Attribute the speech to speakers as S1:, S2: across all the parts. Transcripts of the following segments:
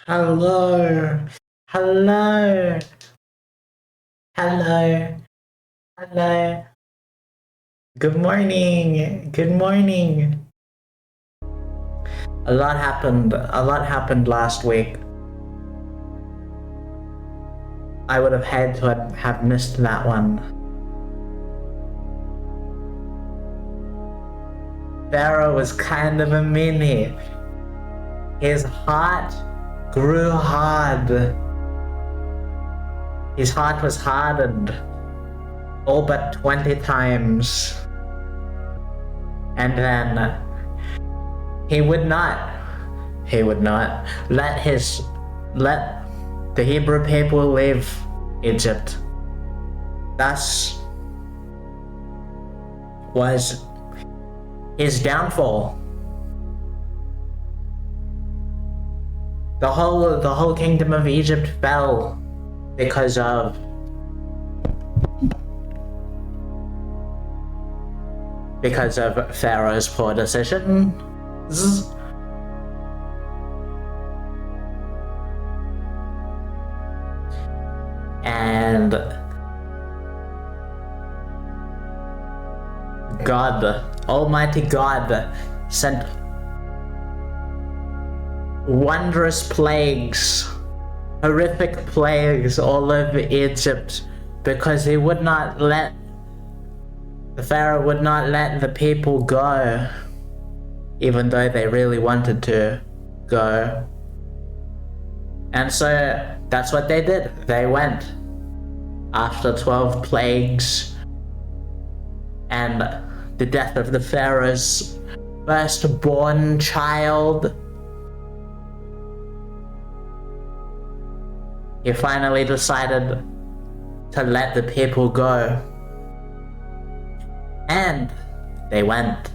S1: Hello, hello, hello, hello. Good morning, good morning. A lot happened last week. I would have had to have missed that one. Pharaoh was kind of a meanie. His heart grew hard. His heart was hardened all but 20 times. And then he would not let the Hebrew people leave Egypt. Thus was his downfall. The whole kingdom of Egypt fell because of Pharaoh's poor decisions. And God, Almighty God, sent wondrous plagues, horrific plagues all over Egypt because the Pharaoh would not let the people go, even though they really wanted to go. And so that's what they did. They went after 12 plagues and the death of the Pharaoh's firstborn child. He finally decided to let the people go. And they went.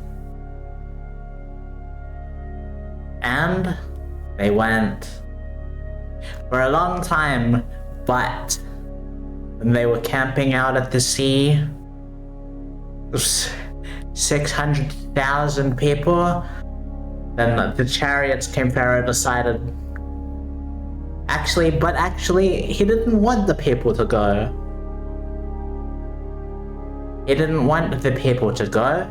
S1: And they went for a long time, but when they were camping out at the sea, 600,000 people, then the chariots came. Pharaoh decided Actually, he didn't want the people to go. He didn't want the people to go.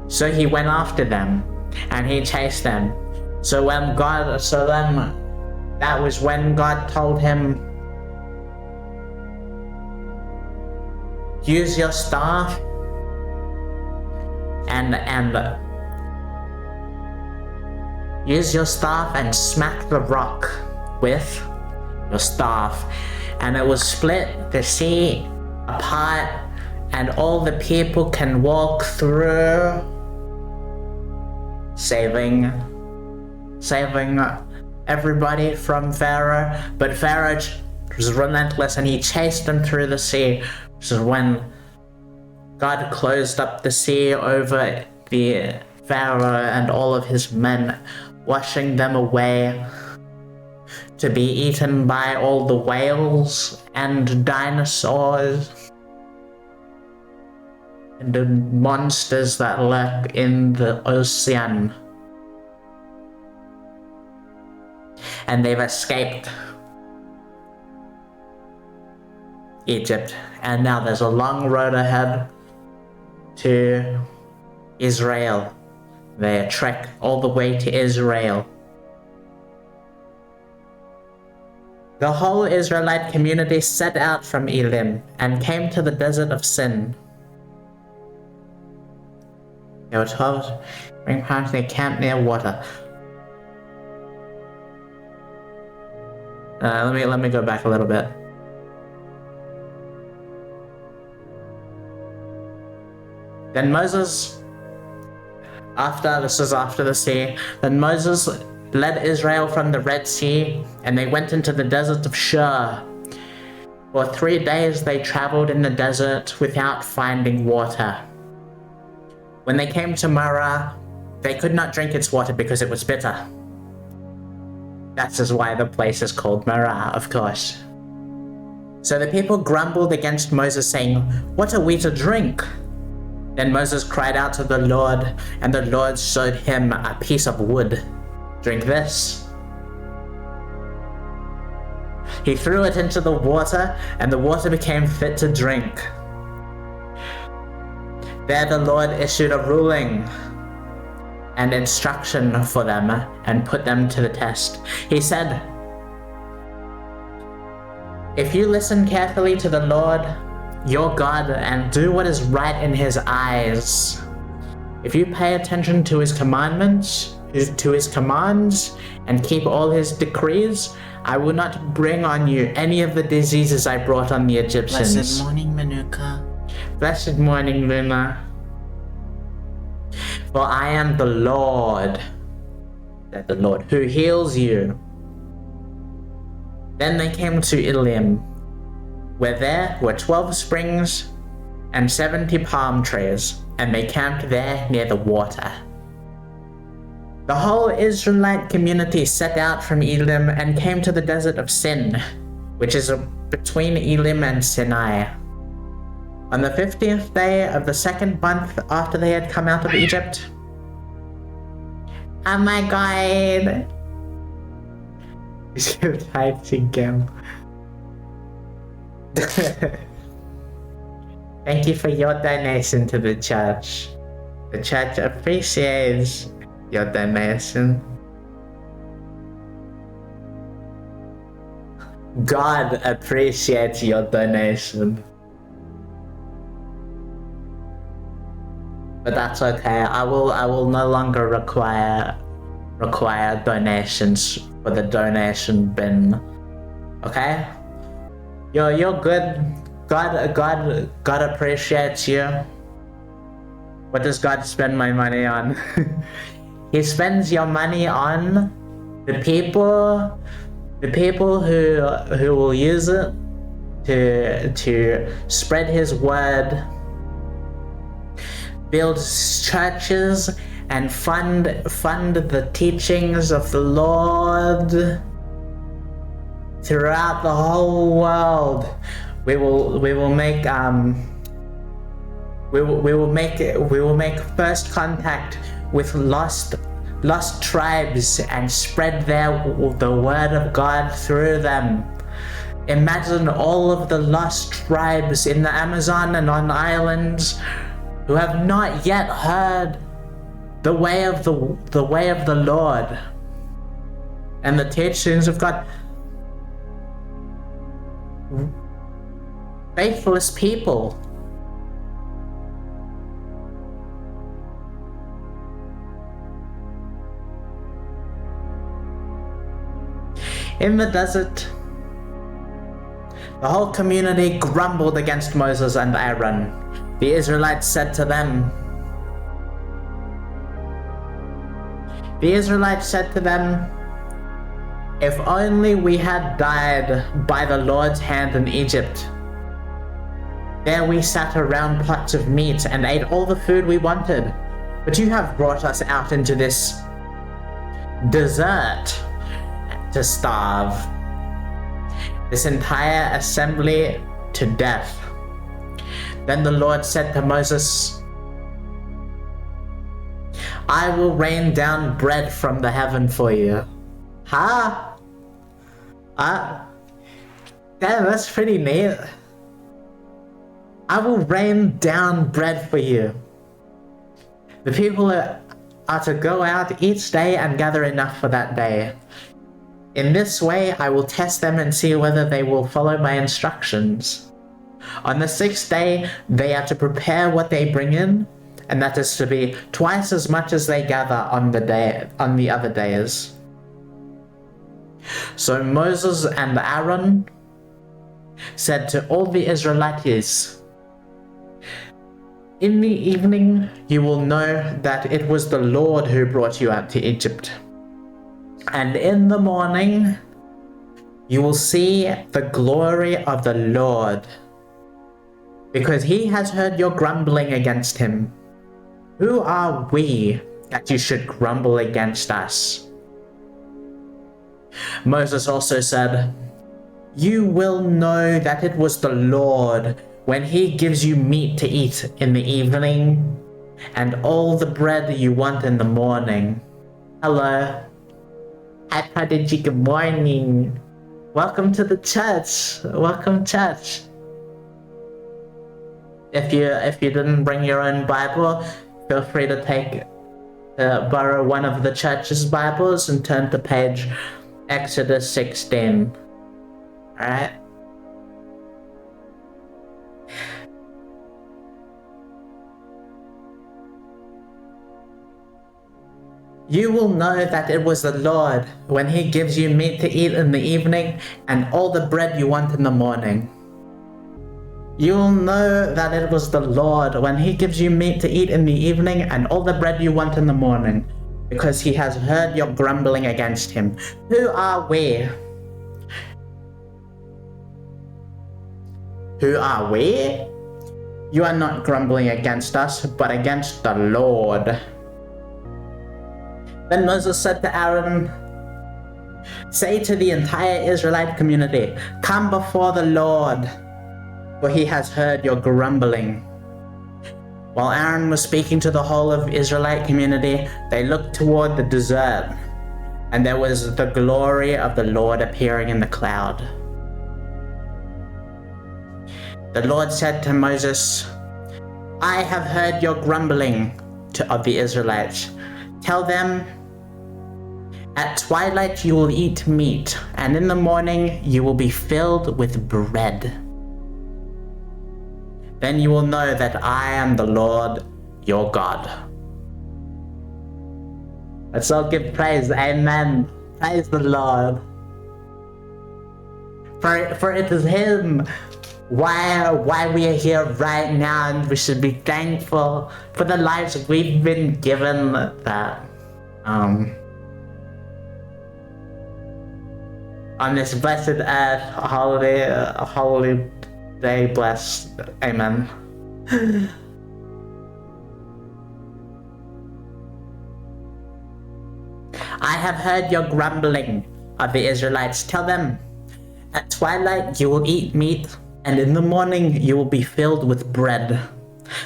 S1: So he went after them and he chased them. That was when God told him, use your staff use your staff and smack the rock with your staff, and it will split the sea apart, and all the people can walk through, saving everybody from Pharaoh. But Pharaoh was relentless and he chased them through the sea. This is when God closed up the sea over the Pharaoh and all of his men, washing them away to be eaten by all the whales and dinosaurs and the monsters that lurk in the ocean. And they've escaped Egypt, and now there's a long road ahead to Israel. They trek all the way to Israel. The whole Israelite community set out from Elim and came to the desert of Sin. There were 12 spring ponds. They camped near water. Let me go back a little bit. Then Moses, after the sea, then Moses led Israel from the Red Sea, and they went into the desert of Shur. For 3 days they traveled in the desert without finding water. When they came to Marah, they could not drink its water because it was bitter. That is why the place is called Marah, of course. So the people grumbled against Moses, saying, "What are we to drink?" Then Moses cried out to the Lord, and the Lord showed him a piece of wood. "Drink this," He threw it into the water, and the water became fit to drink. There the Lord issued a ruling and instruction for them and put them to the test. He said, "If you listen carefully to the Lord, your God, and do what is right in his eyes, if you pay attention to his commandments, to his commands, and keep all his decrees, I will not bring on you any of the diseases I brought on the Egyptians."
S2: Blessed morning, Manuka.
S1: Blessed morning, Luna. "For I am the Lord," said the Lord, "who heals you." Then they came to Elim, where there were 12 springs and 70 palm trees, and they camped there near the water. The whole Israelite community set out from Elim and came to the desert of Sin, which is between Elim and Sinai. On the 50th day of the second month after they had come out of Egypt. Oh my god! Thank you for your donation to the church. The church appreciates your donation. God appreciates your donation. But that's okay. I will no longer require donations for the donation bin. Okay? You're good. God appreciates you. What does God spend my money on? He spends your money on the people who will use it to spread his word, build churches, and fund the teachings of the Lord throughout the whole world. We will make first contact with lost tribes and spread the word of God through them. Imagine all of the lost tribes in the Amazon and on islands who have not yet heard the way of the Lord and the teachings of God. Faithless people. In the desert, the whole community grumbled against Moses and Aaron. The Israelites said to them, "If only we had died by the Lord's hand in Egypt. There we sat around pots of meat and ate all the food we wanted. But you have brought us out into this desert to starve this entire assembly to death." Then the Lord said to Moses, "I will rain down bread from the heaven for you." Damn, that's pretty neat. I will rain down bread for you. The people are to go out each day and gather enough for that day. In this way, I will test them and see whether they will follow my instructions. On the 6th day, they are to prepare what they bring in, and that is to be twice as much as they gather on the other days. So Moses and Aaron said to all the Israelites, "In the evening you will know that it was the Lord who brought you out to Egypt. And in the morning you will see the glory of the Lord, because he has heard your grumbling against him. Who are we that you should grumble against us?" Moses also said, "You will know that it was the Lord when he gives you meat to eat in the evening and all the bread you want in the morning." Hello. Hi Prodigy, good morning. Welcome to the church. Welcome, church. If you didn't bring your own Bible, feel free to borrow one of the church's Bibles and turn to page Exodus 16. Alright? You will know that it was the Lord when He gives you meat to eat in the evening and all the bread you want in the morning. You will know that it was the Lord when He gives you meat to eat in the evening and all the bread you want in the morning, because He has heard your grumbling against Him. Who are we? Who are we? You are not grumbling against us, but against the Lord. Then Moses said to Aaron, say to the entire Israelite community, come before the Lord, for He has heard your grumbling. While Aaron was speaking to the whole of Israelite community, they looked toward the desert, and there was the glory of the Lord appearing in the cloud. The Lord said to Moses, I have heard your grumbling of the Israelites. Tell them, at twilight you will eat meat, and in the morning you will be filled with bread. Then you will know that I am the Lord your God. Let's all give praise. Amen. Praise the Lord. For it is Him why we are here right now, and we should be thankful for the lives we've been given that on this blessed earth, holy day blessed. Amen. I have heard your grumbling of the Israelites. Tell them, at twilight you will eat meat, and in the morning you will be filled with bread.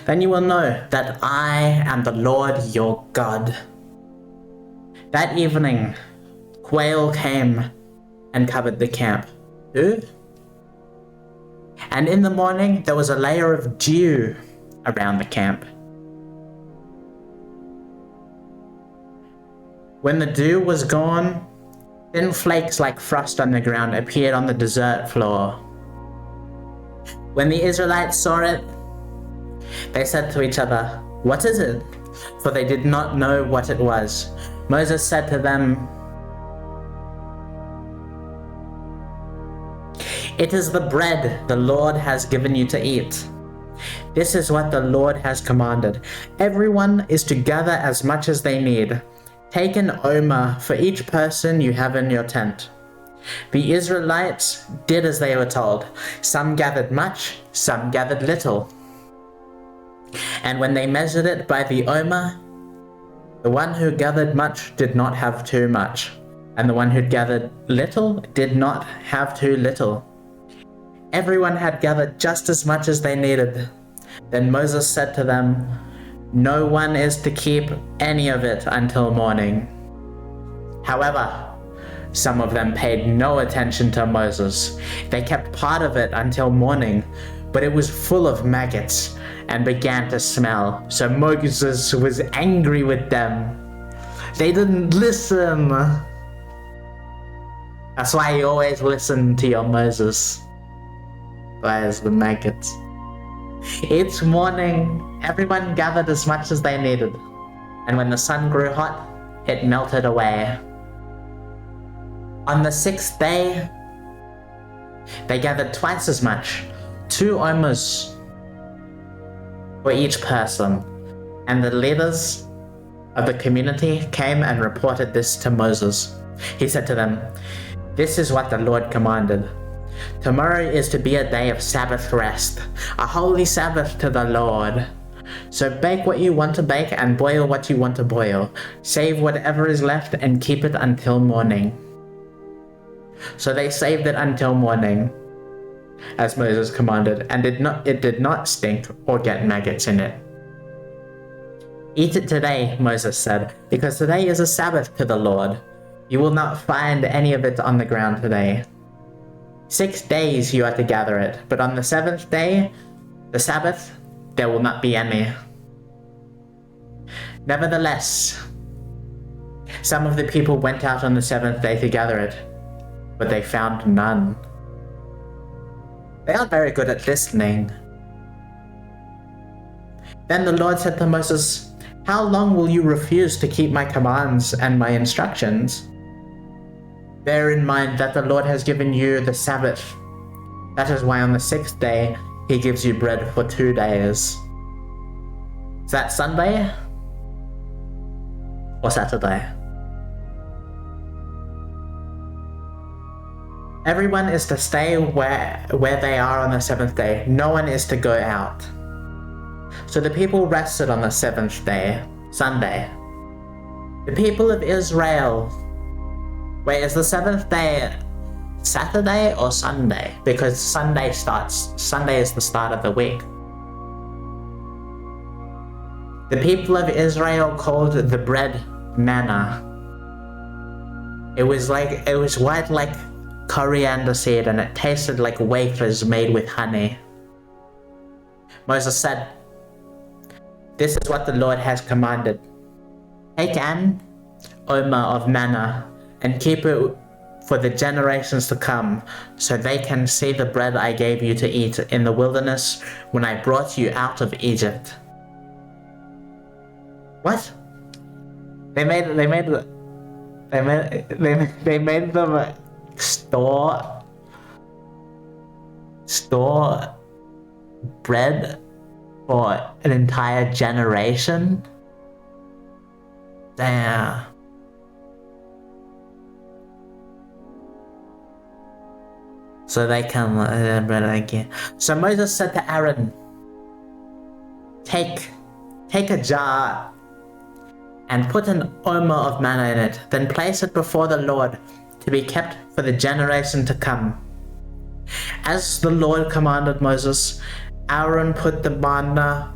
S1: Then you will know that I am the Lord your God. That evening, quail came and covered the camp. Who? And in the morning there was a layer of dew around the camp. When the dew was gone, thin flakes like frost on the ground appeared on the desert floor. When the Israelites saw it, they said to each other, what is it? For they did not know what it was. Moses said to them, it is the bread the Lord has given you to eat. This is what the Lord has commanded. Everyone is to gather as much as they need. Take an omer for each person you have in your tent. The Israelites did as they were told. Some gathered much, some gathered little. And when they measured it by the omer, the one who gathered much did not have too much, and the one who gathered little did not have too little. Everyone had gathered just as much as they needed. Then Moses said to them, no one is to keep any of it until morning. However, some of them paid no attention to Moses. They kept part of it until morning, but it was full of maggots and began to smell. So Moses was angry with them. They didn't listen. That's why you always listen to your Moses. Where's the maggots? Each morning, everyone gathered as much as they needed, and when the sun grew hot, it melted away. On the sixth day, they gathered twice as much, 2 omers for each person, and the leaders of the community came and reported this to Moses. He said to them, this is what the Lord commanded. Tomorrow is to be a day of Sabbath rest, a holy Sabbath to the Lord. So bake what you want to bake and boil what you want to boil. Save whatever is left and keep it until morning. So they saved it until morning, as Moses commanded, and it did not stink or get maggots in it. Eat it today, Moses said, because today is a Sabbath to the Lord. You will not find any of it on the ground today. 6 days you are to gather it, but on the 7th day, the Sabbath, there will not be any. Nevertheless, some of the people went out on the 7th day to gather it, but they found none. They aren't very good at listening. Then the Lord said to Moses, "How long will you refuse to keep my commands and my instructions? Bear in mind that the Lord has given you the Sabbath. That is why on the 6th day, he gives you bread for 2 days." Is that Sunday? Or Saturday? Everyone is to stay where they are on the 7th day. No one is to go out. So the people rested on the 7th day, Sunday. The people of Israel... Wait, is the 7th day Saturday or Sunday? Because Sunday is the start of the week. The people of Israel called the bread manna. It was white like coriander seed, and it tasted like wafers made with honey. Moses said, "This is what the Lord has commanded. Take an omer of manna and keep it for the generations to come, so they can see the bread I gave you to eat in the wilderness when I brought you out of Egypt." What? They made them store bread for an entire generation? Damn. So they can bread again. So Moses said to Aaron, take a jar and put an omer of manna in it, then place it before the Lord to be kept for the generation to come. As the Lord commanded Moses, Aaron put the manna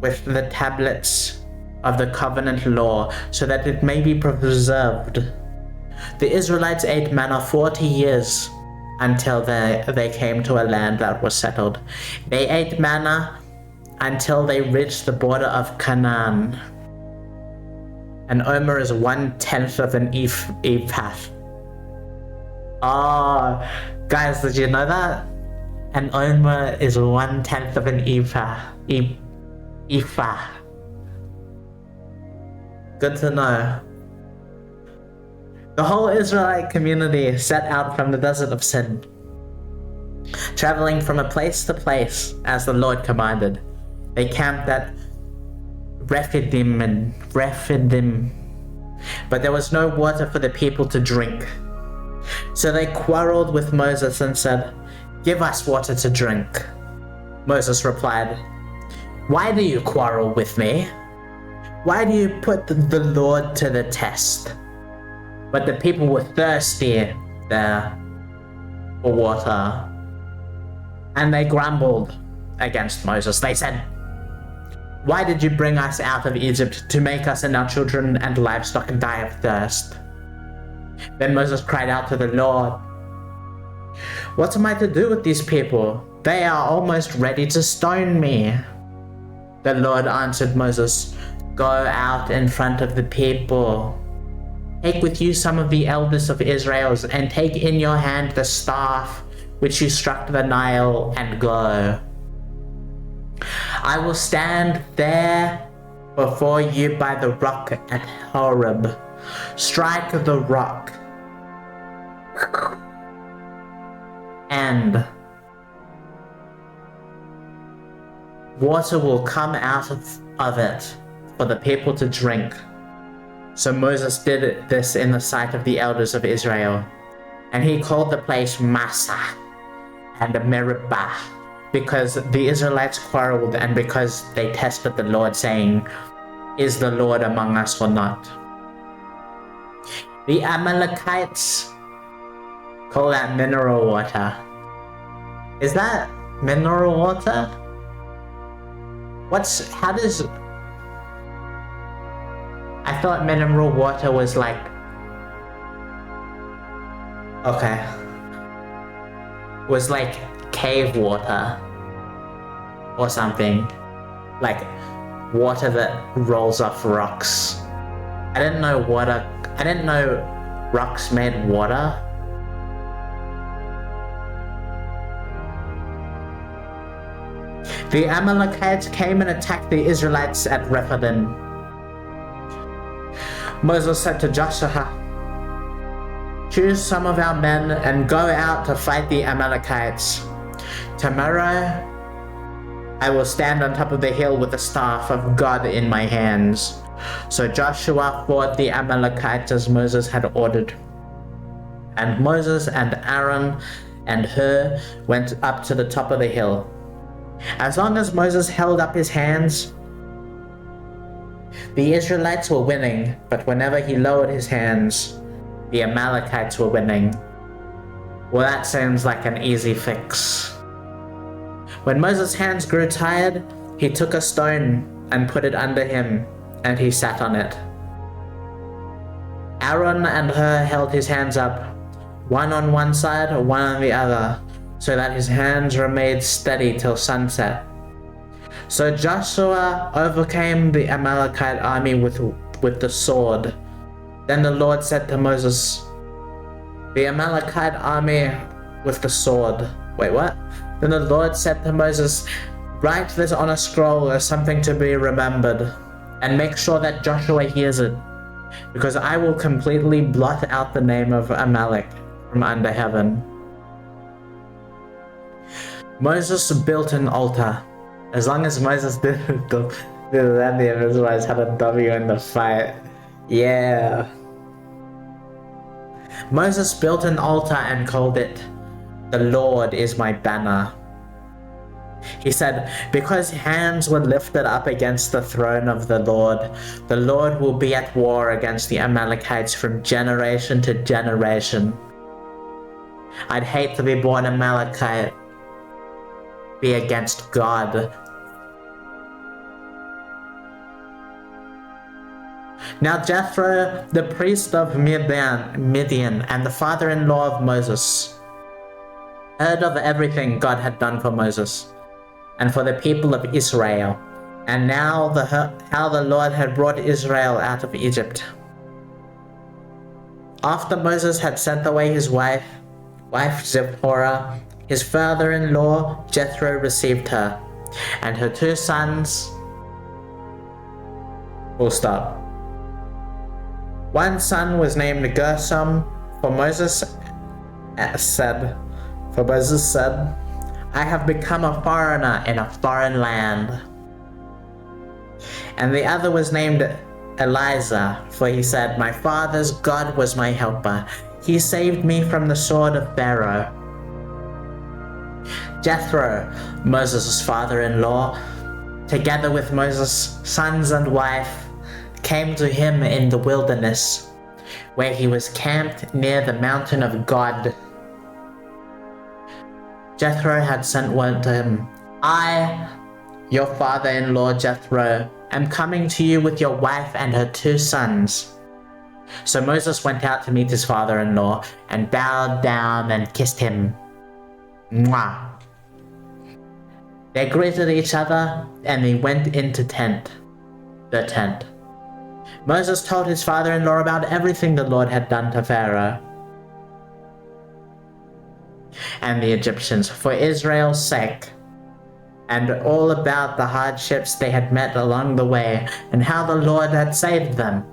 S1: with the tablets of the covenant law so that it may be preserved. The Israelites ate manna 40 years until they came to a land that was settled. They ate manna until they reached the border of Canaan. An omer is 1/10 of an ephah. Oh, guys, did you know that? An omer is 1/10 of an ephah. Ephah. Good to know. The whole Israelite community set out from the desert of Sin, traveling from a place to place as the Lord commanded. They camped at Rephidim, but there was no water for the people to drink. So they quarreled with Moses and said, "Give us water to drink." Moses replied, "Why do you quarrel with me? Why do you put the Lord to the test?" But the people were thirsty there for water, and they grumbled against Moses. They said, "Why did you bring us out of Egypt to make us and our children and livestock die of thirst?" Then Moses cried out to the Lord, "What am I to do with these people? They are almost ready to stone me." The Lord answered Moses, "Go out in front of the people. Take with you some of the elders of Israel and take in your hand the staff which you struck the Nile and go. I will stand there before you by the rock at Horeb. Strike the rock, and water will come out of it for the people to drink." So Moses did this in the sight of the elders of Israel, and he called the place Massah and Meribah, because the Israelites quarreled and because they tested the Lord, saying, "Is the Lord among us or not?" The Amalekites call that mineral water. Is that mineral water? How does... I thought mineral water was like... Okay. was like cave water or something, like water that rolls off rocks. I didn't know rocks made water. The Amalekites came and attacked the Israelites at Rephidim. Moses said to Joshua, "Choose some of our men and go out to fight the Amalekites. Tomorrow I will stand on top of the hill with the staff of God in my hands." So Joshua fought the Amalekites as Moses had ordered. And Moses and Aaron and Hur went up to the top of the hill. As long as Moses held up his hands, the Israelites were winning, but whenever he lowered his hands, the Amalekites were winning. Well, that sounds like an easy fix. When Moses' hands grew tired, he took a stone and put it under him, and he sat on it. Aaron and Hur held his hands up, one on one side, one on the other, so that his hands remained steady till sunset. So Joshua overcame the Amalekite army with the sword. Then the Lord said to Moses, "The Amalekite army with the sword." Wait, what? Then the Lord said to Moses, "Write this on a scroll as something to be remembered, and make sure that Joshua hears it, because I will completely blot out the name of Amalek from under heaven." Moses built an altar. As long as Moses didn't do that, the Israelites had a W in the fight. Yeah. Moses built an altar and called it, "The Lord is my banner." He said, "Because hands were lifted up against the throne of the Lord will be at war against the Amalekites from generation to generation." I'd hate to be born Amalekite, be against God. Now Jethro, the priest of Midian and the father-in-law of Moses, heard of everything God had done for Moses and for the people of Israel, and now how the Lord had brought Israel out of Egypt. After Moses had sent away his wife Zipporah, his father-in-law Jethro received her, and her 2 sons. Full stop. One son was named Gershom, for Moses said, "I have become a foreigner in a foreign land." And the other was named Eleazar, for he said, "My father's God was my helper. He saved me from the sword of Pharaoh." Jethro, Moses' father-in-law, together with Moses' sons and wife, came to him in the wilderness, where he was camped near the mountain of God. Jethro had sent word to him, "I, your father-in-law Jethro, am coming to you with your wife and her 2 sons." So Moses went out to meet his father-in-law and bowed down and kissed him. Mwah. They greeted each other and they went into the tent. Moses told his father-in-law about everything the Lord had done to Pharaoh and the Egyptians for Israel's sake, and all about the hardships they had met along the way and how the Lord had saved them.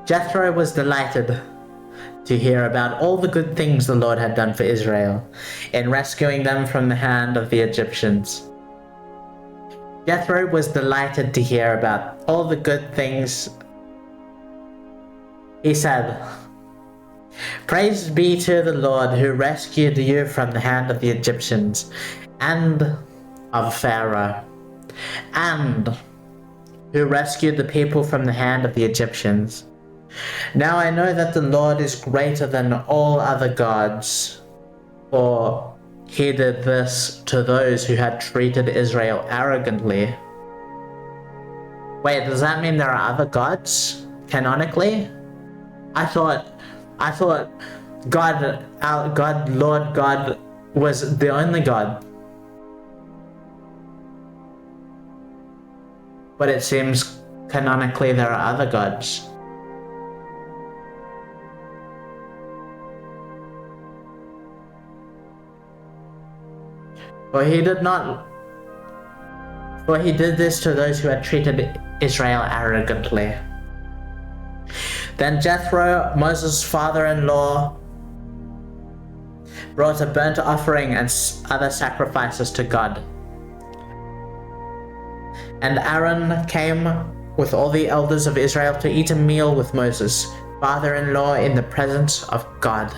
S1: Jethro was delighted to hear about all the good things the Lord had done for Israel in rescuing them from the hand of the Egyptians. Jethro was delighted to hear about all the good things. He said, "Praise be to the Lord who rescued you from the hand of the Egyptians and of Pharaoh, and who rescued the people from the hand of the Egyptians. Now I know that the Lord is greater than all other gods, for he did this to those who had treated Israel arrogantly." Wait, does that mean there are other gods, canonically? I thought I thought God, our God, Lord God, was the only God. But it seems canonically there are other gods. For he did this to those who had treated Israel arrogantly. Then Jethro, Moses' father-in-law, brought a burnt offering and other sacrifices to God. And Aaron came with all the elders of Israel to eat a meal with Moses, father-in-law, in the presence of God.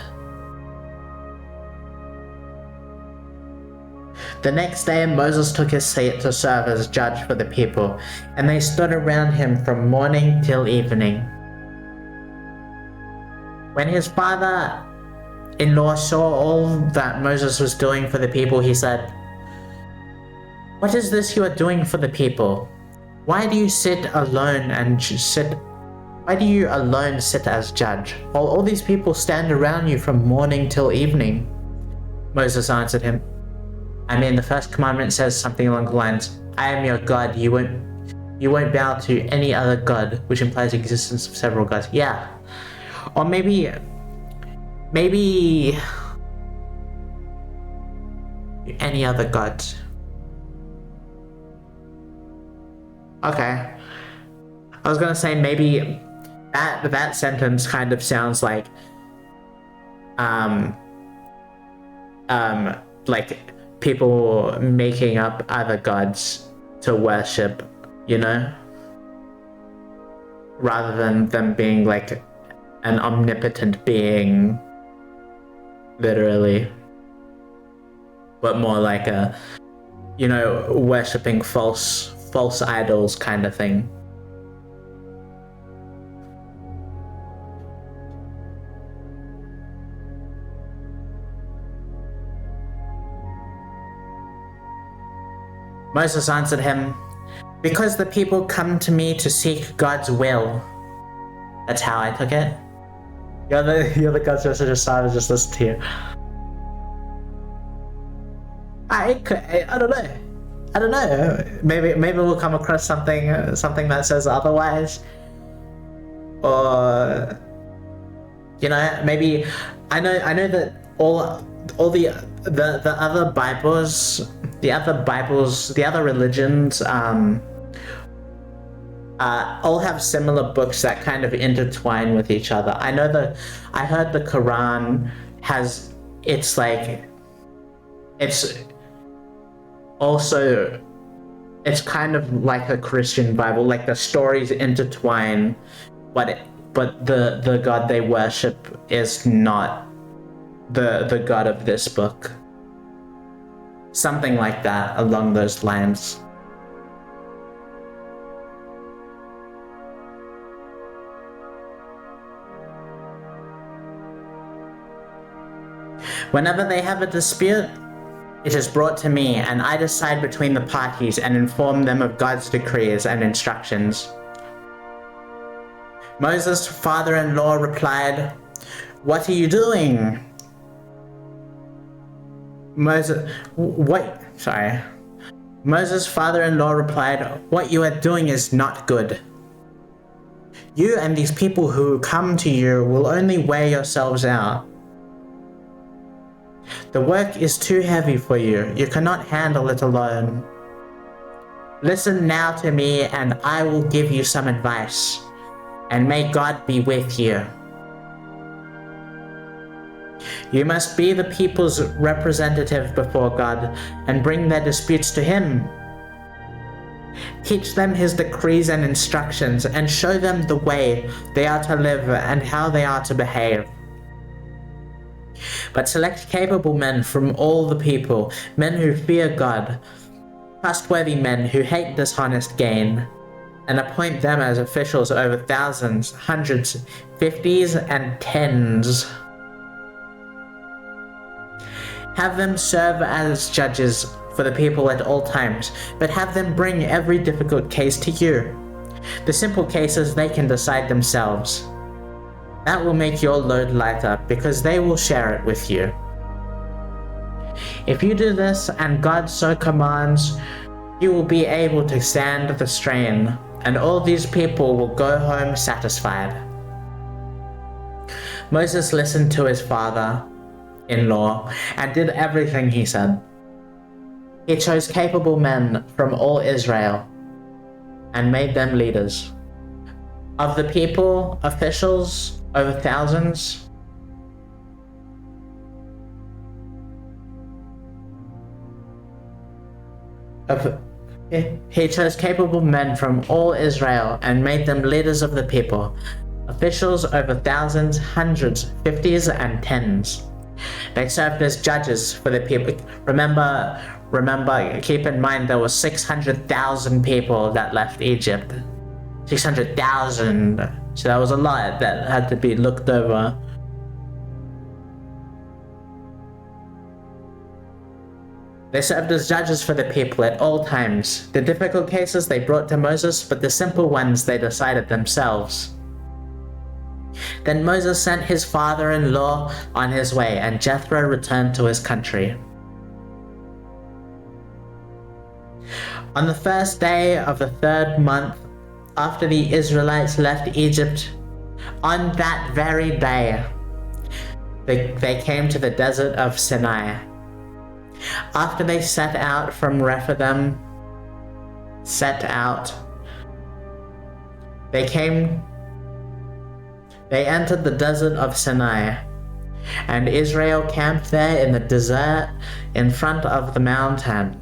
S1: The next day Moses took his seat to serve as judge for the people, and they stood around him from morning till evening. When his father-in-law saw all that Moses was doing for the people, he said, "What is this you are doing for the people? Why do you alone sit as judge, while all these people stand around you from morning till evening?" Moses answered him, the first commandment says something along the lines, "I am your God, you won't bow to any other God," which implies the existence of several gods. Yeah. Or maybe any other gods. Okay. I was gonna say maybe that sentence kind of sounds like like people making up other gods to worship, rather than them being like an omnipotent being, literally, but more like a, worshipping false idols kind of thing. Moses answered him, "Because the people come to me to seek God's will." That's how I took it. You're the God's messenger, so I was just listening to you. I don't know. Maybe we'll come across something that says otherwise, or maybe I know that all the other Bibles, the other religions, all have similar books that kind of intertwine with each other. I heard the Quran has, it's kind of like a Christian Bible, like the stories intertwine, but the God they worship is not the God of this book. Something like that, along those lines. Whenever they have a dispute, it is brought to me, and I decide between the parties and inform them of God's decrees and instructions. Moses' father-in-law replied, "What are you doing?" Moses' father-in-law replied, "What you are doing is not good. You and these people who come to you will only wear yourselves out. The work is too heavy for you. You cannot handle it alone. Listen now to me, and I will give you some advice, and may God be with you. You must be the people's representative before God and bring their disputes to Him. Teach them His decrees and instructions, and show them the way they are to live and how they are to behave. But select capable men from all the people, men who fear God, trustworthy men who hate dishonest gain, and appoint them as officials over thousands, hundreds, fifties, and tens. Have them serve as judges for the people at all times, but have them bring every difficult case to you. The simple cases they can decide themselves. That will make your load lighter because they will share it with you. If you do this and God so commands, you will be able to stand the strain, and all these people will go home satisfied. Moses listened to his father-in-law and did everything he said. He chose capable men from all Israel and made them leaders. Of the people, officials, over thousands, he chose capable men from all Israel and made them leaders of the people, officials over thousands, hundreds, fifties, and tens. They served as judges for the people. Remember, keep in mind there were 600,000 people that left Egypt. 600,000. So that was a lot that had to be looked over. They served as judges for the people at all times. The difficult cases they brought to Moses, but the simple ones they decided themselves. Then Moses sent his father-in-law on his way, and Jethro returned to his country. On the first day of the 3rd month after the Israelites left Egypt, on that very day, they came to the desert of Sinai. After they set out from Rephidim, they entered the desert of Sinai, and Israel camped there in the desert in front of the mountain.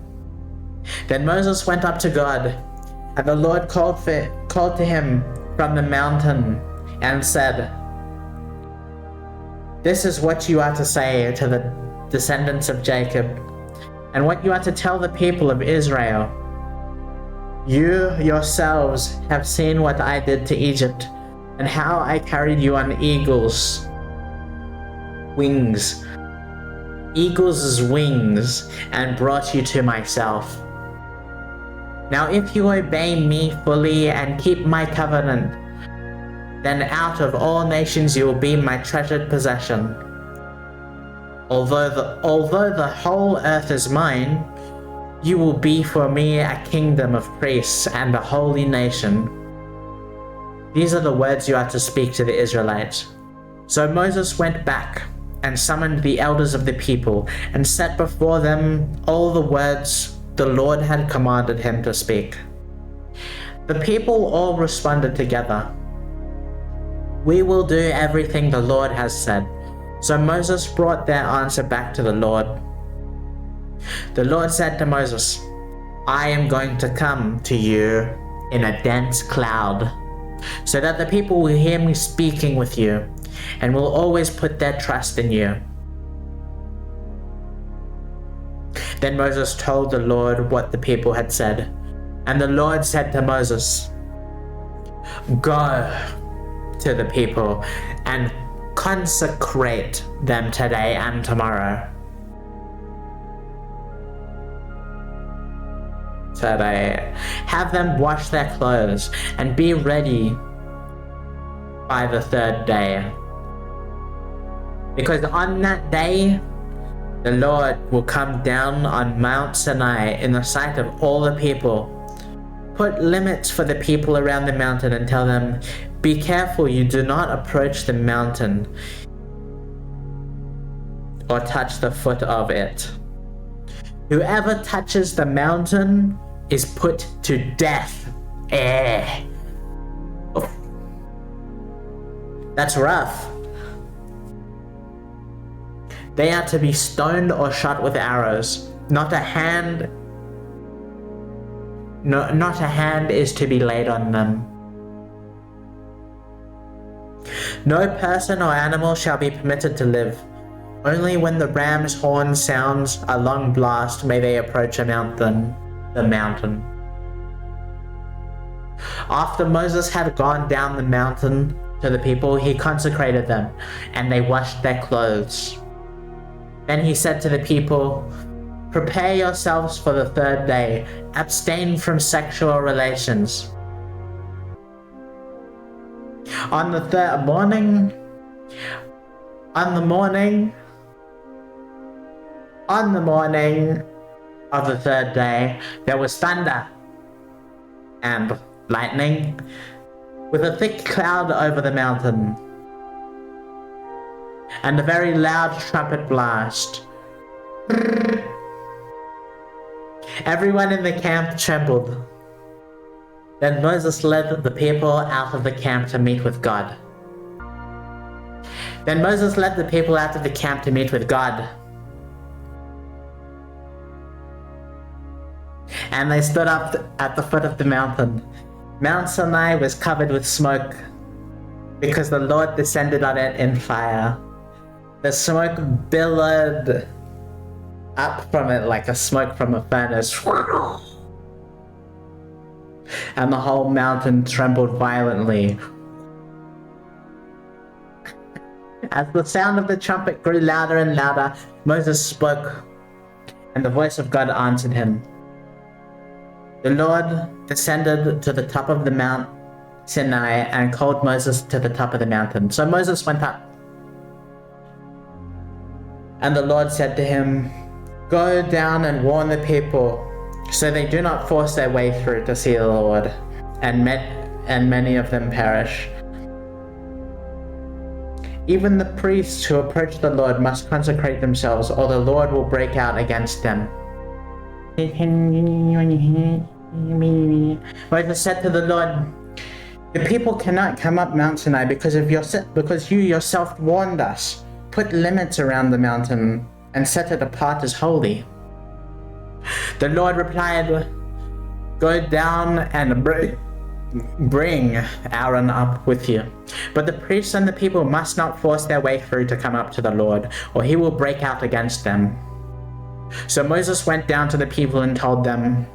S1: Then Moses went up to God, and the Lord called to him from the mountain and said, "This is what you are to say to the descendants of Jacob, and what you are to tell the people of Israel. You yourselves have seen what I did to Egypt, and how I carried you on eagles' wings, and brought you to myself. Now if you obey me fully and keep my covenant, then out of all nations you will be my treasured possession. Although the whole earth is mine, you will be for me a kingdom of priests and a holy nation." These are the words you are to speak to the Israelites. So Moses went back and summoned the elders of the people and set before them all the words the Lord had commanded him to speak. The people all responded together, "We will do everything the Lord has said." So Moses brought their answer back to the Lord. The Lord said to Moses, "I am going to come to you in a dense cloud, so that the people will hear me speaking with you and will always put their trust in you." Then Moses told the Lord what the people had said, and the Lord said to Moses, "Go to the people and consecrate them today and tomorrow. Have them wash their clothes and be ready by the 3rd day. Because on that day, the Lord will come down on Mount Sinai in the sight of all the people. Put limits for the people around the mountain and tell them, 'Be careful you do not approach the mountain or touch the foot of it. Whoever touches the mountain is put to death.'" That's rough. "They are to be stoned or shot with arrows. Not a hand is to be laid on them. No person or animal shall be permitted to live. Only when the ram's horn sounds a long blast may they approach the mountain." After Moses had gone down the mountain to the people, he consecrated them, and they washed their clothes. Then he said to the people, "Prepare yourselves for the 3rd day. Abstain from sexual relations. On the 3rd morning, On the morning of the third day, there was thunder and lightning with a thick cloud over the mountain, and a very loud trumpet blast. Everyone in the camp trembled. Then Moses led the people out of the camp to meet with God. And they stood up at the foot of the mountain. Mount Sinai was covered with smoke because the Lord descended on it in fire. The smoke billowed up from it like a smoke from a furnace. And the whole mountain trembled violently. As the sound of the trumpet grew louder and louder, Moses spoke, and the voice of God answered him. The Lord descended to the top of the Mount Sinai and called Moses to the top of the mountain. So Moses went up. And the Lord said to him, "Go down and warn the people, so they do not force their way through to see the Lord, and many of them perish. Even the priests who approach the Lord must consecrate themselves, or the Lord will break out against them." Moses said to the Lord, "The people cannot come up Mount Sinai because you yourself warned us. Put limits around the mountain and set it apart as holy." The Lord replied, "Go down and bring Aaron up with you. But the priests and the people must not force their way through to come up to the Lord, or he will break out against them." So Moses went down to the people and told them,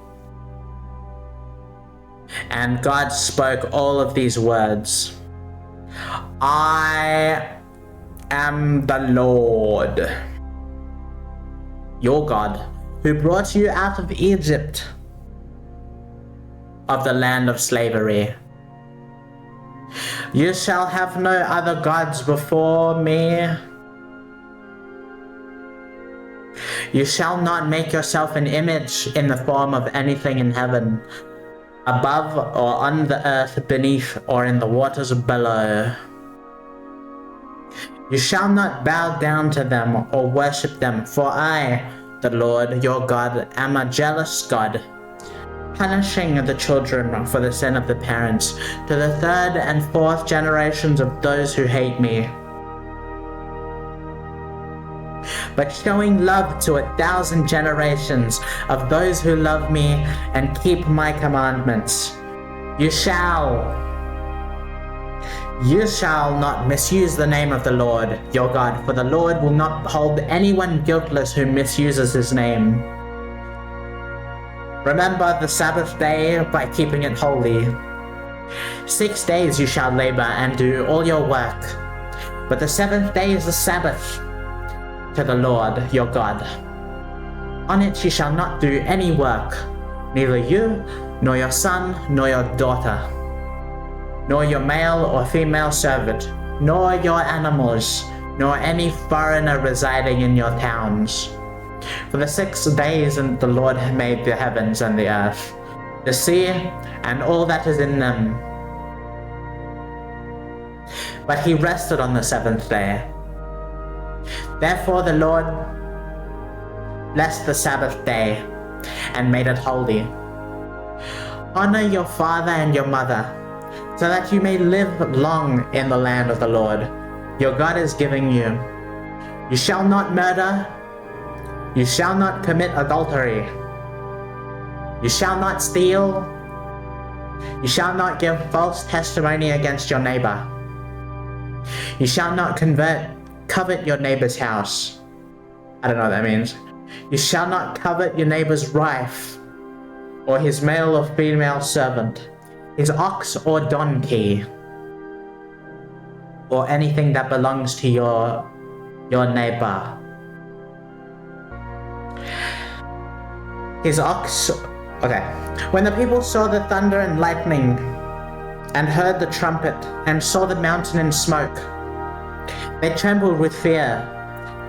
S1: and God spoke all of these words. "I am the Lord, your God, who brought you out of Egypt, of the land of slavery. You shall have no other gods before me. You shall not make yourself an image in the form of anything in heaven, above or on the earth beneath, or in the waters below. You shall not bow down to them or worship them, for I, the Lord your God, am a jealous God, punishing the children for the sin of the parents, to the third and fourth generations of those who hate me, but showing love to 1,000 generations of those who love me and keep my commandments. You shall not misuse the name of the Lord your God, for the Lord will not hold anyone guiltless who misuses his name. Remember the Sabbath day by keeping it holy. 6 days you shall labor and do all your work, but the seventh day is the Sabbath to the Lord your God. On it you shall not do any work, neither you, nor your son, nor your daughter, nor your male or female servant, nor your animals, nor any foreigner residing in your towns. For the 6 days the Lord made the heavens and the earth, the sea, and all that is in them. But he rested on the seventh day. Therefore the Lord blessed the Sabbath day and made it holy. Honor your father and your mother, so that you may live long in the land of the Lord your God is giving you. You shall not murder. You shall not commit adultery. You shall not steal. You shall not give false testimony against your neighbor. You shall not covet your neighbor's house. I don't know what that means. You shall not covet your neighbor's wife, or his male or female servant, his ox or donkey, or anything that belongs to your neighbor. His ox. Okay. When the people saw the thunder and lightning, and heard the trumpet, and saw the mountain in smoke, They trembled with fear.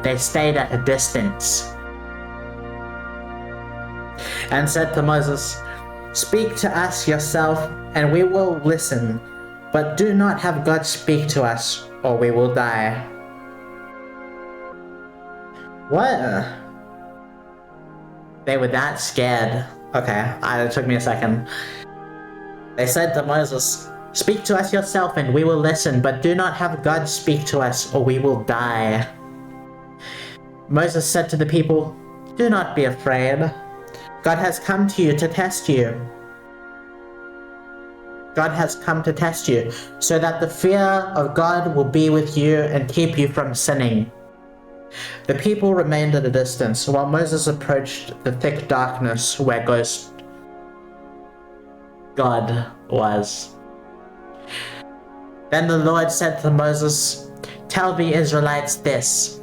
S1: They stayed at a distance and said to Moses, "Speak to us yourself, and we will listen, but do not have God speak to us, or we will die." What? They were that scared. Okay, it took me a second. They said to Moses, "Speak to us yourself, and we will listen, but do not have God speak to us, or we will die." Moses said to the people, "Do not be afraid. God has come to you to test you. God has come to test you, so that the fear of God will be with you and keep you from sinning." The people remained at a distance while Moses approached the thick darkness where God was. Then the Lord said to Moses, "Tell the Israelites this.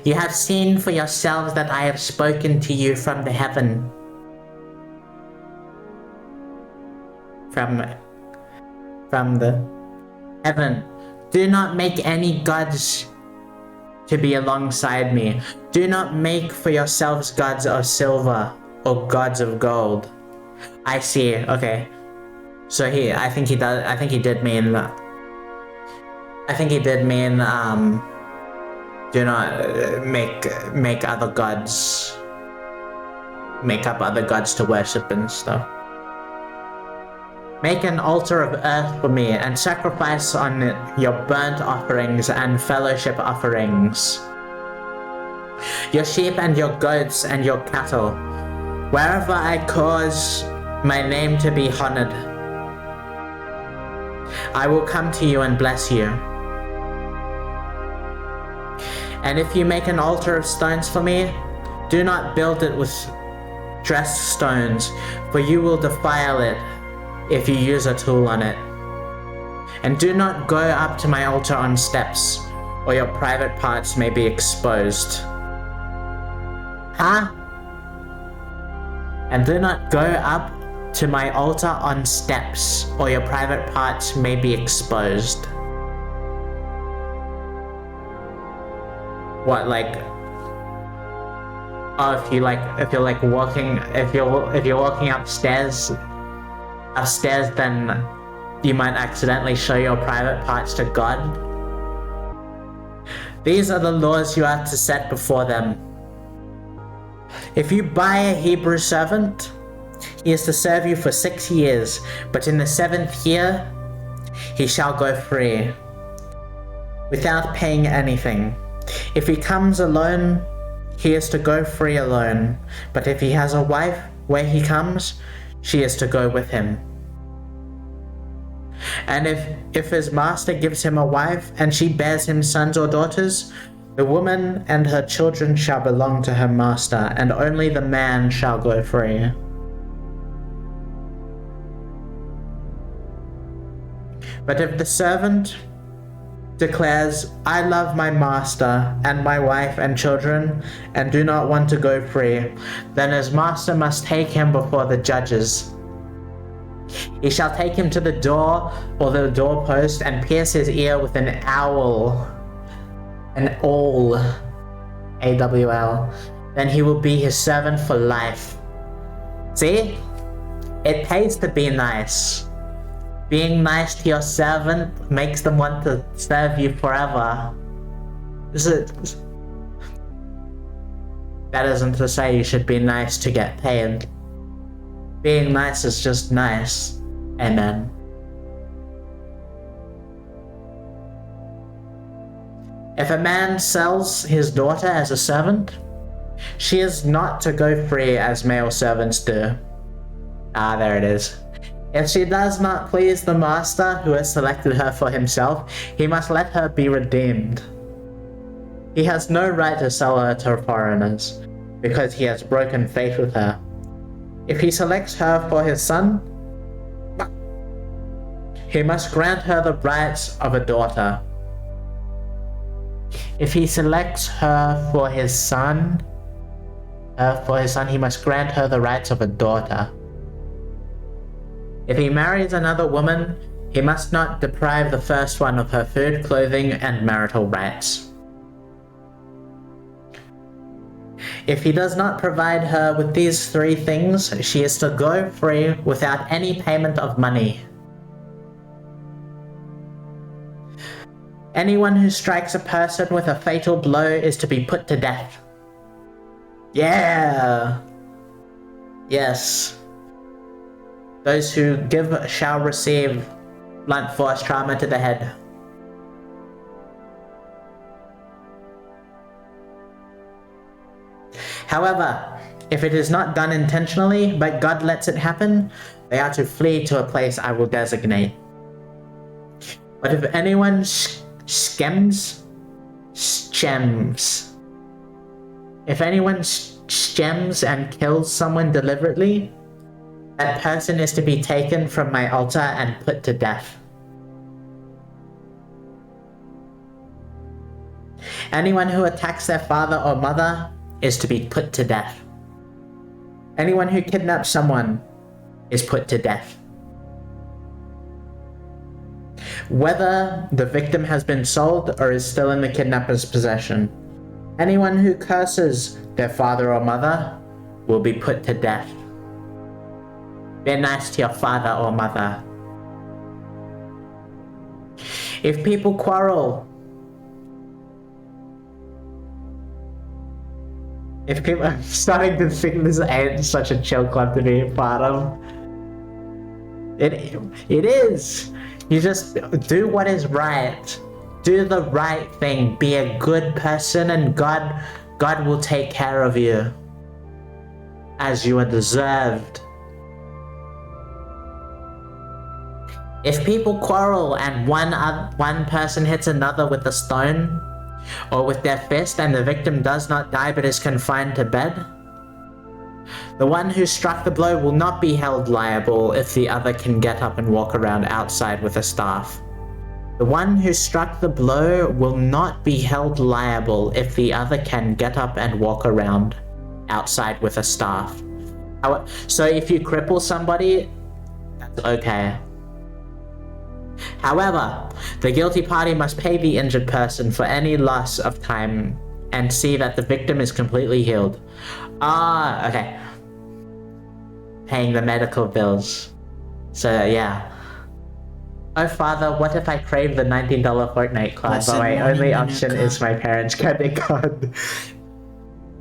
S1: You have seen for yourselves that I have spoken to you from the heaven. From the heaven. Do not make any gods to be alongside me. Do not make for yourselves gods of silver or gods of gold." I see. Okay. So I think he did mean do not make other gods, make up other gods to worship and stuff. "Make an altar of earth for me and sacrifice on it your burnt offerings and fellowship offerings, your sheep and your goats and your cattle, wherever I cause my name to be honored. I will come to you and bless you. And if you make an altar of stones for me, do not build it with dressed stones, for you will defile it if you use a tool on it. And do not go up to my altar on steps, or your private parts may be exposed." Huh? And do not go up to my altar on steps, or your private parts may be exposed. What, like? Oh, if you're walking upstairs, then you might accidentally show your private parts to God. These are the laws you are to set before them. If you buy a Hebrew servant, he is to serve you for 6 years, but in the 7th year, he shall go free, without paying anything. If he comes alone, he is to go free alone, but if he has a wife where he comes, she is to go with him. And if his master gives him a wife, and she bears him sons or daughters, the woman and her children shall belong to her master, and only the man shall go free. But if the servant declares, "I love my master and my wife and children, and do not want to go free," then his master must take him before the judges. He shall take him to the door or the doorpost and pierce his ear with an awl, an awl, A-W-L. Then he will be his servant for life. See? It pays to be nice. Being nice to your servant makes them want to serve you forever. That isn't to say you should be nice to get paid. Being nice is just nice. Amen. If a man sells his daughter as a servant, she is not to go free as male servants do. Ah, there it is. If she does not please the master who has selected her for himself, he must let her be redeemed. He has no right to sell her to foreigners, because he has broken faith with her. If he selects her for his son, he must grant her the rights of a daughter. If he selects her for his son, he must grant her the rights of a daughter. If he marries another woman, He must not deprive the first one of her food, clothing, and marital rights. If he does not provide her with these 3 things, she is to go free without any payment of money. Anyone who strikes a person with a fatal blow is to be put to death. Yeah! Yes. Those who give shall receive blunt force trauma to the head. However, if it is not done intentionally, but God lets it happen, they are to flee to a place I will designate. But if anyone schems, and kills someone deliberately, that person is to be taken from my altar and put to death. Anyone who attacks their father or mother is to be put to death. Anyone who kidnaps someone is put to death. Whether the victim has been sold or is still in the kidnapper's possession, anyone who curses their father or mother will be put to death. Be nice to your father or mother. If people quarrel, I'm starting to think this ain't such a chill club to be a part of. It is. You just do what is right. Do the right thing. Be a good person, and God will take care of you as you are deserved. If people quarrel and one person hits another with a stone or with their fist and the victim does not die but is confined to bed, the one who struck the blow will not be held liable if the other can get up and walk around outside with a staff. The one who struck the blow will not be held liable if the other can get up and walk around outside with a staff. So if you cripple somebody, that's okay. However, the guilty party must pay the injured person for any loss of time and see that the victim is completely healed. Okay. Paying the medical bills. So, yeah. Oh, Father, what if I crave the $19 Fortnite card, but my only option is my parents' credit card?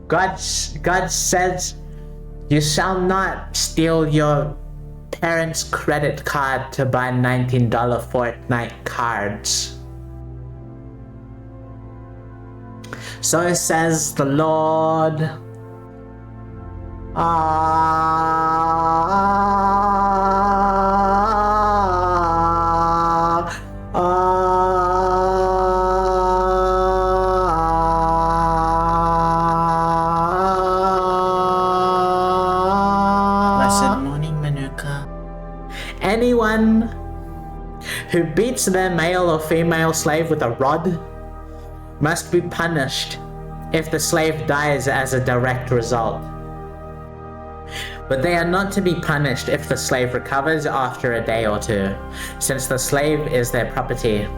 S1: God says, you shall not steal your parents' credit card to buy $19 Fortnite cards. So says the Lord.
S2: Blessed morning, Manuka.
S1: Anyone who beats their male or female slave with a rod must be punished if the slave dies as a direct result. But they are not to be punished if the slave recovers after a day or 2, since the slave is their property.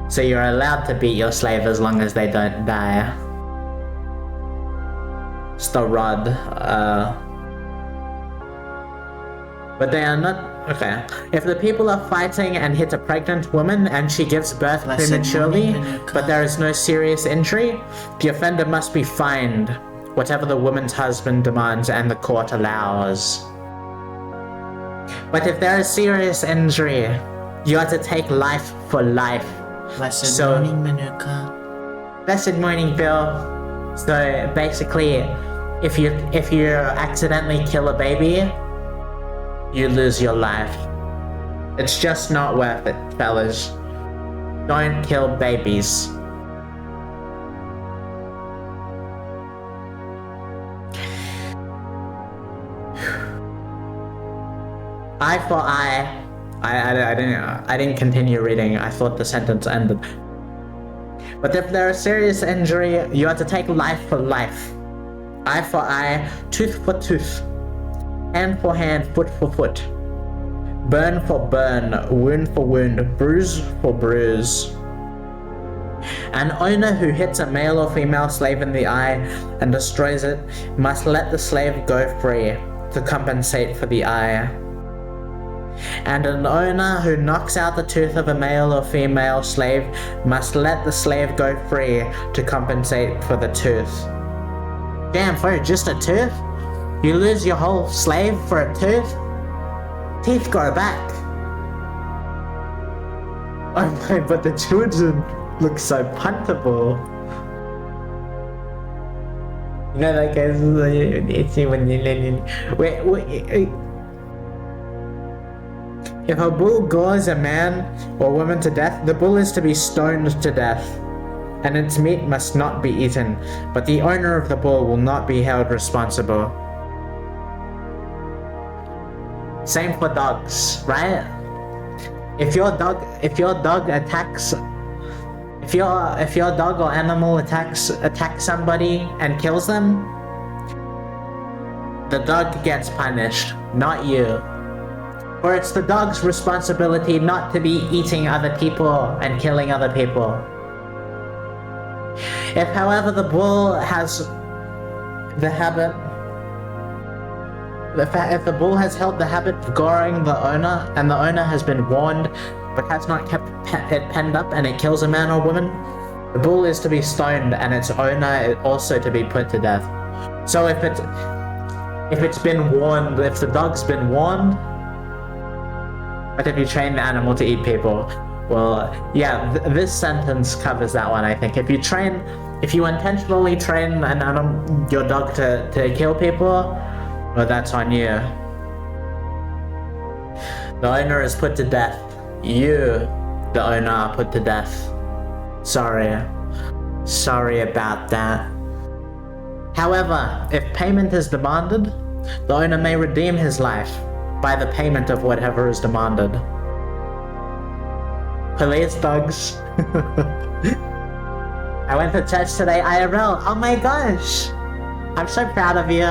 S1: So you're allowed to beat your slave as long as they don't die. It's the rod. But they are not... Okay. If the people are fighting and hit a pregnant woman and she gives birth prematurely, but there is no serious injury, the offender must be fined whatever the woman's husband demands and the court allows. But if there is serious injury, you are to take life for life.
S2: Blessed morning, Manuka.
S1: Blessed morning, Bill. So basically, if you accidentally kill a baby, you lose your life. It's just not worth it, fellas. Don't kill babies. Eye for eye. I didn't continue reading. I thought the sentence ended. But if there is serious injury, you have to take life for life. Eye for eye, tooth for tooth. Hand for hand, foot for foot. burn for burn, wound for wound, bruise for bruise. An owner who hits a male or female slave in the eye and destroys it must let the slave go free to compensate for the eye. And an owner who knocks out the tooth of a male or female slave must let the slave go free to compensate for the tooth. Damn, for just a tooth? You lose your whole slave for a tooth? Teeth grow back. Oh my, but the children look so puntable. You know that guy's itchy when you wait. If a bull gores a man or woman to death, the bull is to be stoned to death, and its meat must not be eaten, but the owner of the bull will not be held responsible. Same for dogs, right? If your dog attacks, if your dog or animal attacks somebody and kills them, the dog gets punished, not you. For it's the dog's responsibility not to be eating other people and killing other people. If, however, the bull has the habit, if the bull has held the habit of goring the owner, and the owner has been warned but has not kept it penned up and it kills a man or woman, the bull is to be stoned and its owner is also to be put to death. So if it's been warned, if the dog's been warned, but if you train the animal to eat people, well, yeah, this sentence covers that one, I think. If you intentionally train your dog to kill people, well, that's on you. The owner is put to death. You, the owner, are put to death. Sorry about that. However, if payment is demanded, the owner may redeem his life by the payment of whatever is demanded. Police dogs. I went to church today, IRL. Oh my gosh! I'm so proud of you.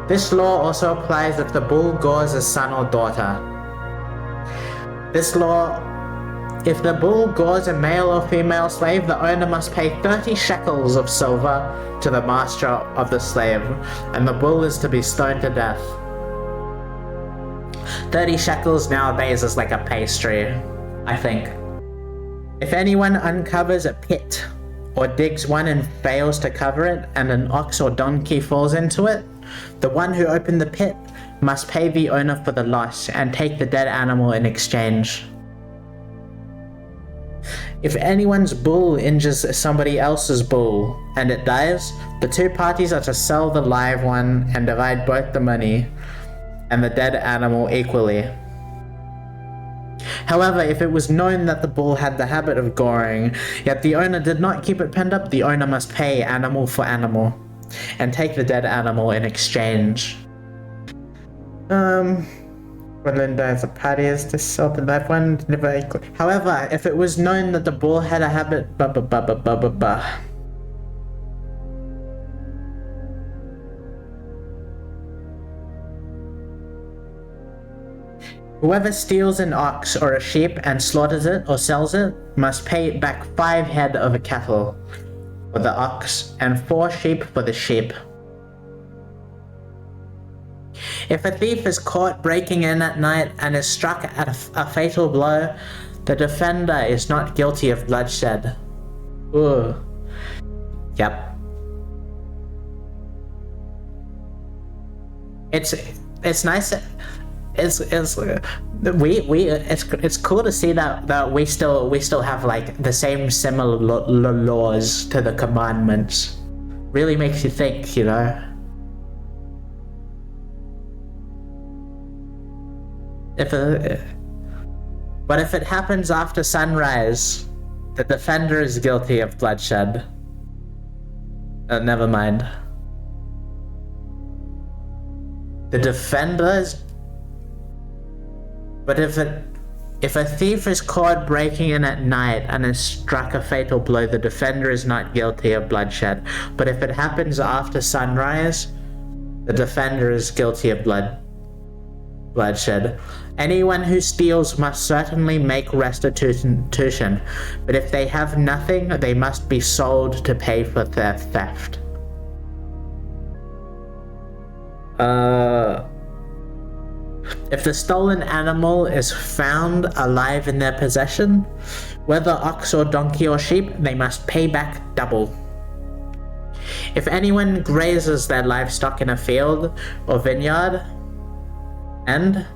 S1: This law also applies if the bull gores a son or daughter. This law, if the bull gores a male or female slave, the owner must pay 30 shekels of silver to the master of the slave, and the bull is to be stoned to death. 30 shekels nowadays is like a pastry, I think. If anyone uncovers a pit or digs one and fails to cover it, and an ox or donkey falls into it, the one who opened the pit must pay the owner for the loss and take the dead animal in exchange. If anyone's bull injures somebody else's bull and it dies, the two parties are to sell the live one and divide both the money and the dead animal equally. However, if it was known that the bull had the habit of goring, yet the owner did not keep it penned up, the owner must pay animal for animal and take the dead animal in exchange. When then dies, the party is to sell the live one. However, if it was known that the bull had a habit, Whoever steals an ox or a sheep and slaughters it or sells it must pay back 5 head of a cattle for the ox and 4 sheep for the sheep. If a thief is caught breaking in at night and is struck at a fatal blow, the defender is not guilty of bloodshed. Ooh. Yep. It's nice. It's cool to see that we still have like the same similar laws to the commandments. Really makes you think, you know. But if it happens after sunrise, the defender is guilty of bloodshed. Never mind. The defender is... But if If a thief is caught breaking in at night and is struck a fatal blow, the defender is not guilty of bloodshed. But if it happens after sunrise, the defender is guilty of bloodshed. Anyone who steals must certainly make restitution, but if they have nothing, they must be sold to pay for their theft. If the stolen animal is found alive in their possession, whether ox or donkey or sheep, they must pay back double. If anyone grazes their livestock in a field or vineyard, and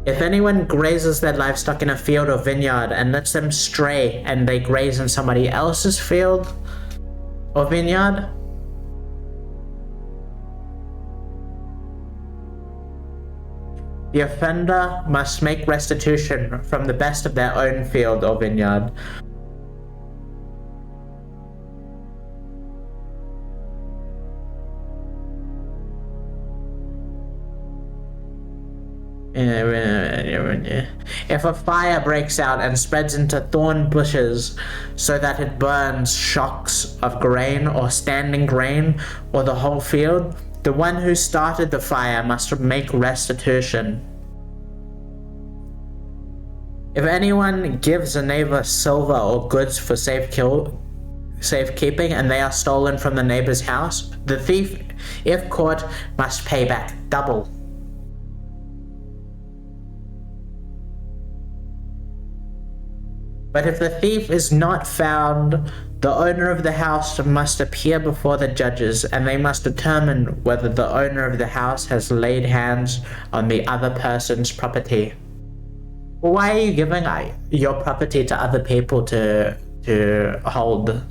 S1: if anyone grazes their livestock in a field or vineyard and lets them stray and they graze in somebody else's field or vineyard, the offender must make restitution from the best of their own field or vineyard. If a fire breaks out and spreads into thorn bushes so that it burns shocks of grain or standing grain or the whole field, the one who started the fire must make restitution. If anyone gives a neighbor silver or goods for safekeeping and they are stolen from the neighbor's house, the thief, if caught, must pay back double. But if the thief is not found, the owner of the house must appear before the judges, and they must determine whether the owner of the house has laid hands on the other person's property. Well, why are you giving your property to other people to hold?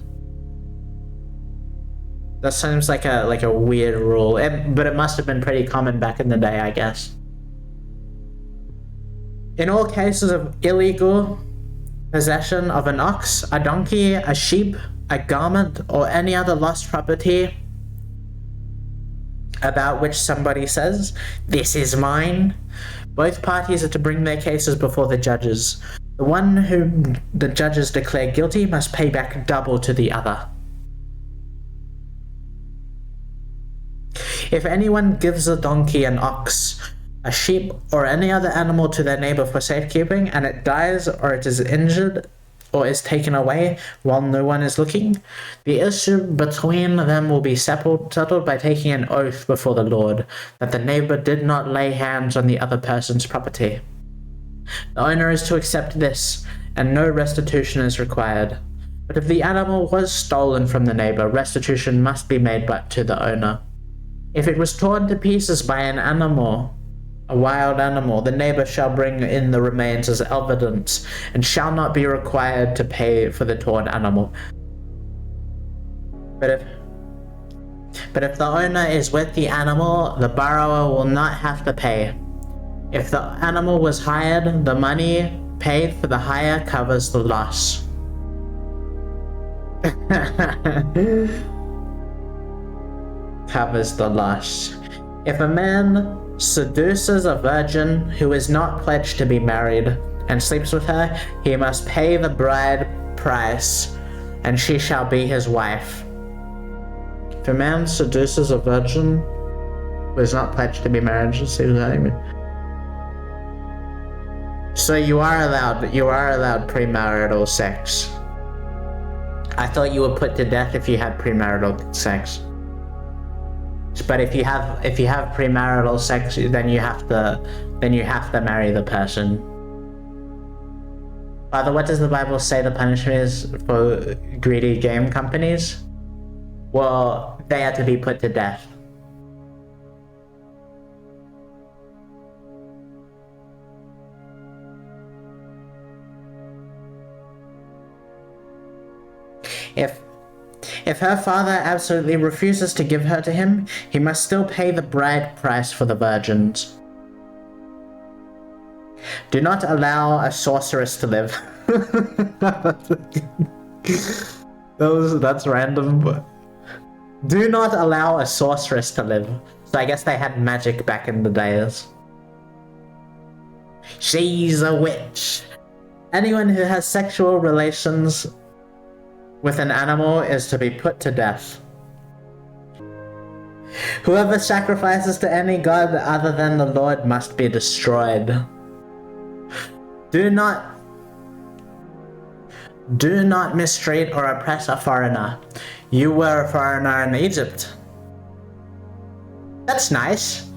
S1: That seems like a weird rule, but it must have been pretty common back in the day, I guess. In all cases of illegal possession of an ox, a donkey, a sheep, a garment, or any other lost property about which somebody says, "This is mine," both parties are to bring their cases before the judges. The one whom the judges declare guilty must pay back double to the other. If anyone gives a donkey, an ox, a sheep, or any other animal to their neighbor for safekeeping, and it dies or it is injured or is taken away while no one is looking, the issue between them will be settled by taking an oath before the Lord that the neighbor did not lay hands on the other person's property. The owner is to accept this, and no restitution is required. But if the animal was stolen from the neighbor, restitution must be made to the owner. If it was torn to pieces by an animal, a wild animal, the neighbor shall bring in the remains as evidence and shall not be required to pay for the torn animal. But if the owner is with the animal, the borrower will not have to pay. If the animal was hired, the money paid for the hire covers the loss. Covers the loss. If a man seduces a virgin who is not pledged to be married and sleeps with her, he must pay the bride price, and she shall be his wife. If a man seduces a virgin who is not pledged to be married and sleeps with her, so you are allowed premarital sex. I thought you were put to death if you had premarital sex. But if you have premarital sex, then you have to marry the person. Father, what does the Bible say the punishment is for greedy game companies? Well, they are to be put to death. If her father absolutely refuses to give her to him, he must still pay the bride price for the virgins. Do not allow a sorceress to live. That's random. Do not allow a sorceress to live. So I guess they had magic back in the days. She's a witch. Anyone who has sexual relations with an animal is to be put to death. Whoever sacrifices to any god other than the Lord must be destroyed. Do not mistreat or oppress a foreigner. You were a foreigner in Egypt. That's nice.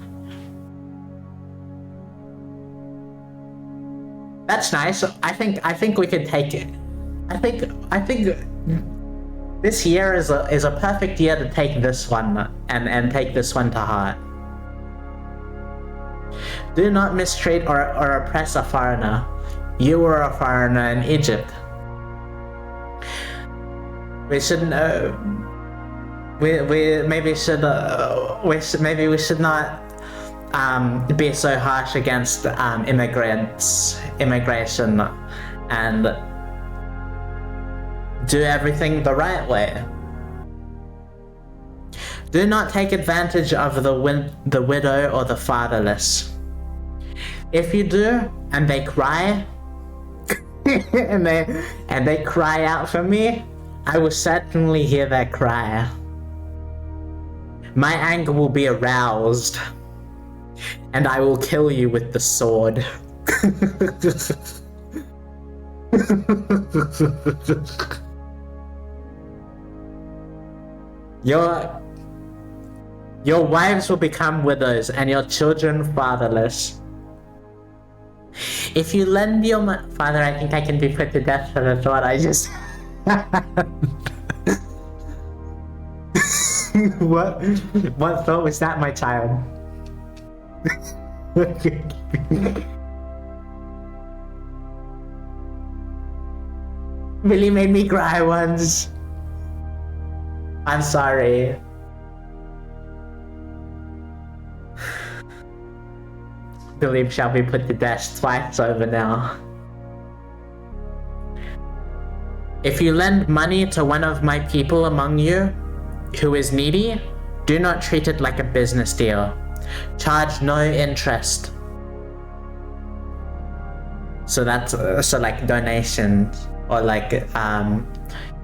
S1: That's nice. I think we could take it. I think this year is a perfect year to take this one and take this one to heart. Do not mistreat or oppress a foreigner. You were a foreigner in Egypt. We shouldn't. We should not be so harsh against immigration, and do everything the right way. Do not take advantage of the widow or the fatherless. If you do, and they cry, and they cry out for me, I will certainly hear their cry. My anger will be aroused, and I will kill you with the sword. Your wives will become widows, and your children fatherless. If you lend your father, I think I can be put to death for the thought I just. What thought was that, my child? Really made me cry once. I'm sorry. Believe shall be put to death twice over now. If you lend money to one of my people among you who is needy, do not treat it like a business deal. Charge no interest. So that's so like donations or like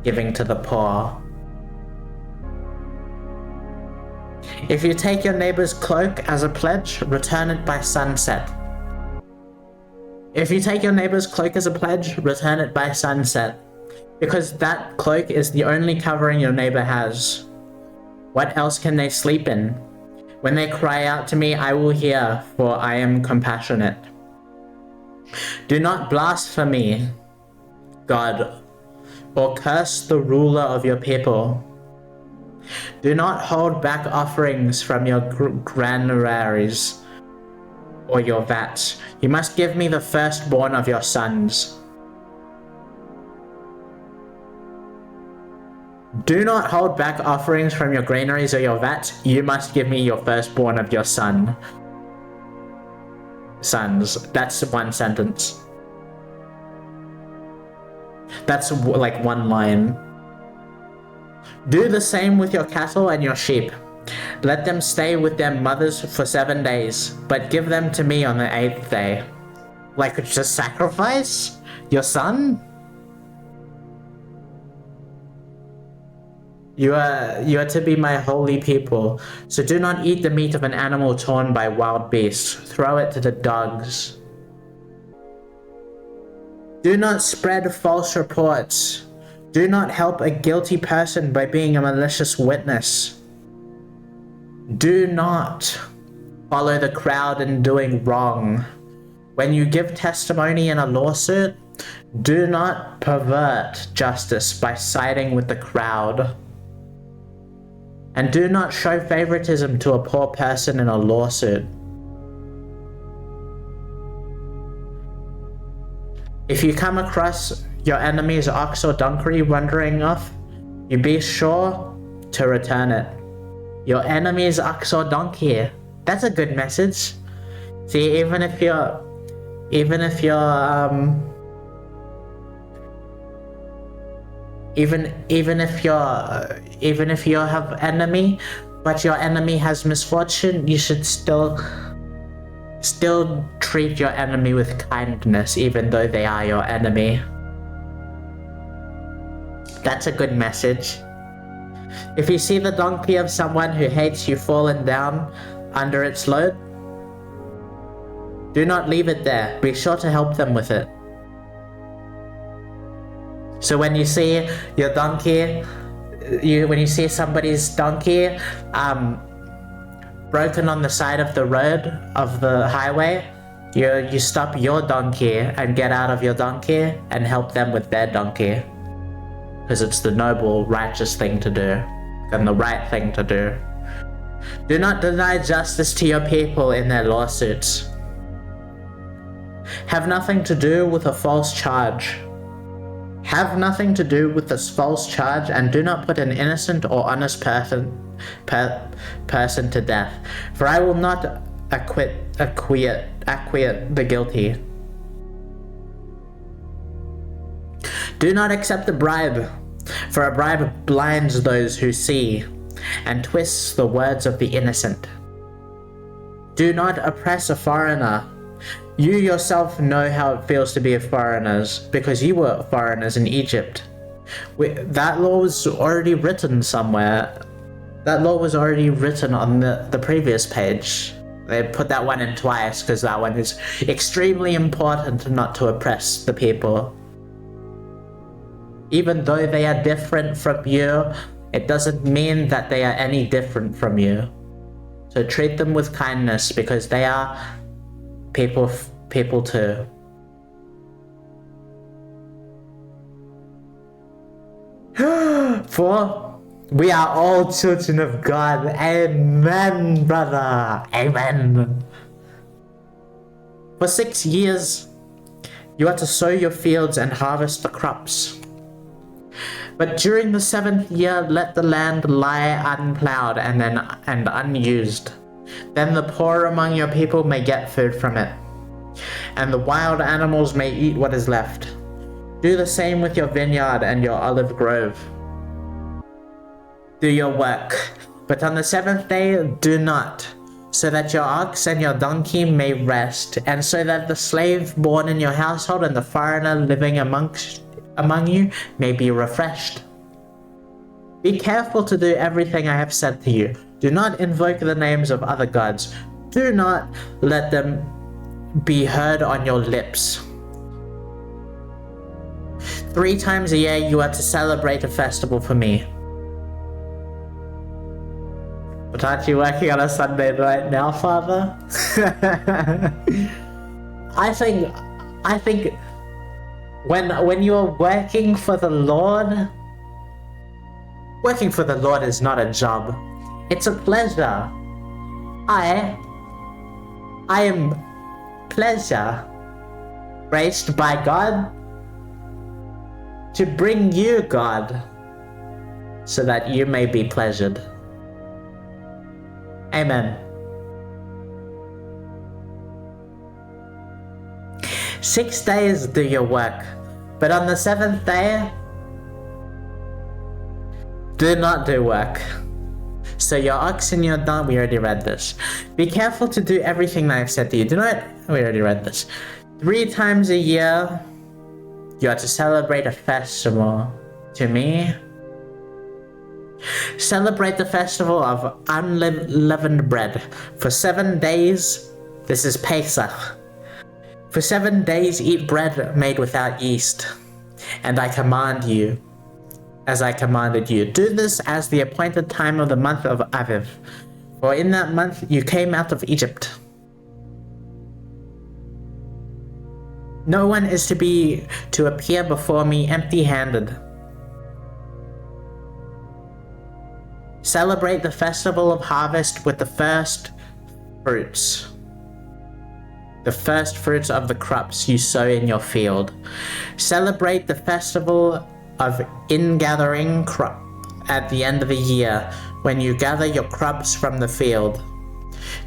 S1: giving to the poor. If you take your neighbor's cloak as a pledge, return it by sunset. If you take your neighbor's cloak as a pledge, return it by sunset. Because that cloak is the only covering your neighbor has. What else can they sleep in? When they cry out to me, I will hear, for I am compassionate. Do not blaspheme God, or curse the ruler of your people. Do not hold back offerings from your granaries or your vats. You must give me the firstborn of your sons. Do not hold back offerings from your granaries or your vats. You must give me your firstborn of your sons. That's one sentence. That's like one line. Do the same with your cattle and your sheep. Let them stay with their mothers for 7 days, but give them to me on the 8th day. Like just sacrifice your son? You are to be my holy people, so do not eat the meat of an animal torn by wild beasts. Throw it to the dogs. Do not spread false reports. Do not help a guilty person by being a malicious witness. Do not follow the crowd in doing wrong. When you give testimony in a lawsuit, do not pervert justice by siding with the crowd. And do not show favoritism to a poor person in a lawsuit. If you come across your enemy's ox or donkey wandering off, you be sure to return it. Your enemy's ox or donkey. That's a good message. See, even if you have enemy, but your enemy has misfortune, you should still treat your enemy with kindness, even though they are your enemy. That's a good message. If you see the donkey of someone who hates you fallen down under its load, do not leave it there. Be sure to help them with it. So when you see your donkey, when you see somebody's donkey broken on the side of the road of the highway, you stop your donkey and get out of your donkey and help them with their donkey, because it's the noble, righteous thing to do and the right thing to do. Do not deny justice to your people in their lawsuits. Have nothing to do with a false charge. Have nothing to do with this false charge, and do not put an innocent or honest person to death, for I will not acquit the guilty. Do not accept a bribe, for a bribe blinds those who see and twists the words of the innocent. Do not oppress a foreigner. You yourself know how it feels to be foreigners, because you were foreigners in Egypt. That law was already written somewhere. That law was already written on the previous page. They put that one in twice, because that one is extremely important, not to oppress the people. Even though they are different from you, it doesn't mean that they are any different from you. So treat them with kindness, because they are people too. For we are all children of God. Amen, brother. Amen. For 6 years, you are to sow your fields and harvest the crops. But during the 7th year, let the land lie unplowed and unused. Then the poor among your people may get food from it, and the wild animals may eat what is left. Do the same with your vineyard and your olive grove. Do your work, but on the 7th day do not, so that your ox and your donkey may rest, and so that the slave born in your household and the foreigner living among you may be refreshed. Be careful to do everything I have said to you. Do not invoke the names of other gods. Do not let them be heard on your lips. 3 times a year you are to celebrate a festival for me. But aren't you working on a Sunday right now, Father? I think when you are working for the Lord is not a job. It's a pleasure. I am pleasure graced by God to bring you God, so that you may be pleasured. Amen. 6 days do your work, but on the 7th day, do not do work. So your ox and your donkey, we already read this. Be careful to do everything that I've said to you. We already read this. 3 times a year, you are to celebrate a festival to me. Celebrate the festival of unleavened bread. For 7 days, this is Pesach. For 7 days eat bread made without yeast. And I command you, as I commanded you. Do this as the appointed time of the month of Aviv. For in that month you came out of Egypt. No one is to appear before me empty-handed. Celebrate the festival of harvest with the first fruits. The first fruits of the crops you sow in your field. Celebrate the festival of ingathering crop at the end of the year, when you gather your crops from the field.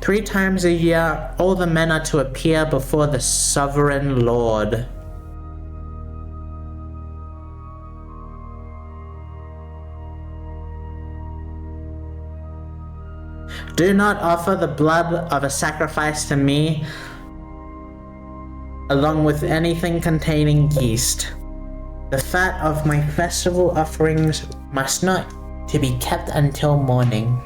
S1: 3 times a year, all the men are to appear before the sovereign Lord. Do not offer the blood of a sacrifice to me along with anything containing yeast. The fat of my festival offerings must not to be kept until morning.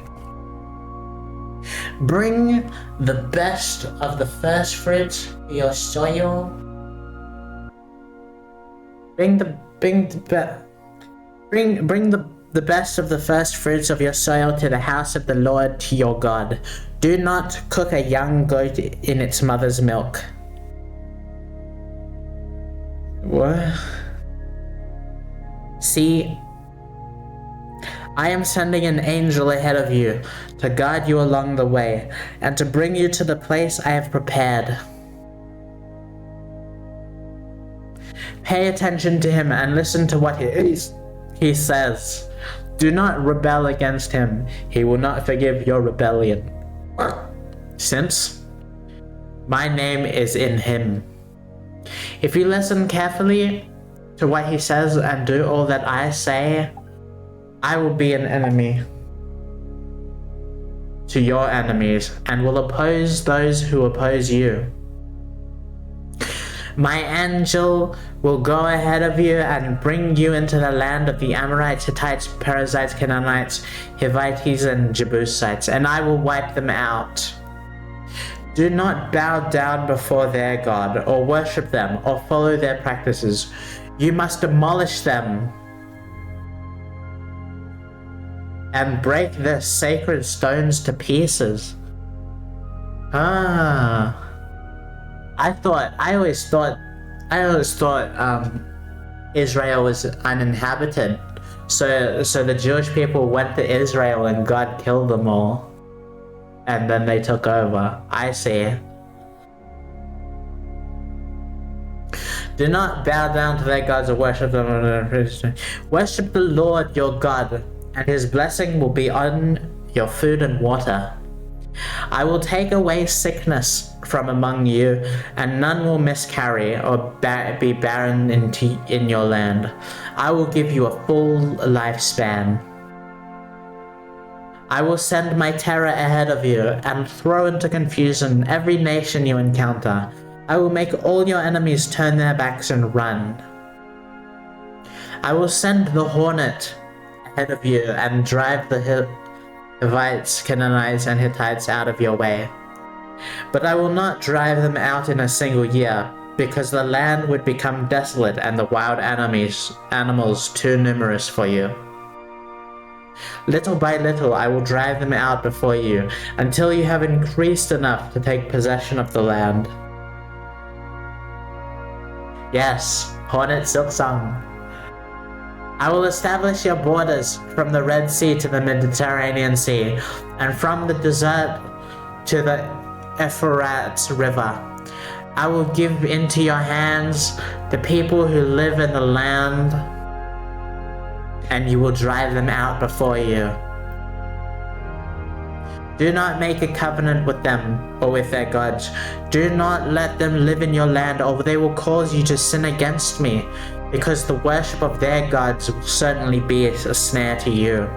S1: Bring the best of the first fruits of your soil. Bring the best of the first fruits of your soil to the house of the Lord to your God. Do not cook a young goat in its mother's milk. What? See, I am sending an angel ahead of you to guide you along the way and to bring you to the place I have prepared. Pay attention to him and listen to what he says. Do not rebel against him. He will not forgive your rebellion, since my name is in him. If you listen carefully to what he says and do all that I say, I will be an enemy to your enemies and will oppose those who oppose you. My angel will go ahead of you and bring you into the land of the Amorites, Hittites, Perizzites, Canaanites, Hivites, and Jebusites, and I will wipe them out. Do not bow down before their God, or worship them, or follow their practices. You must demolish them and break their sacred stones to pieces. I always thought Israel was uninhabited. So the Jewish people went to Israel and God killed them all. And then they took over. I see. Do not bow down to their gods or worship them. Worship the Lord your God, and his blessing will be on your food and water. I will take away sickness from among you, and none will miscarry or be barren in your land. I will give you a full lifespan. I will send my terror ahead of you and throw into confusion every nation you encounter. I will make all your enemies turn their backs and run. I will send the hornet ahead of you and drive the Hivites, Canaanites, and Hittites out of your way. But I will not drive them out in a single year, because the land would become desolate and the wild animals too numerous for you. Little by little I will drive them out before you, until you have increased enough to take possession of the land. Yes, Hornet Silksong. I will establish your borders from the Red Sea to the Mediterranean Sea, and from the desert to the Euphrates River. I will give into your hands the people who live in the land, and you will drive them out before you. Do not make a covenant with them or with their gods. Do not let them live in your land, or they will cause you to sin against me, because the worship of their gods will certainly be a snare to you.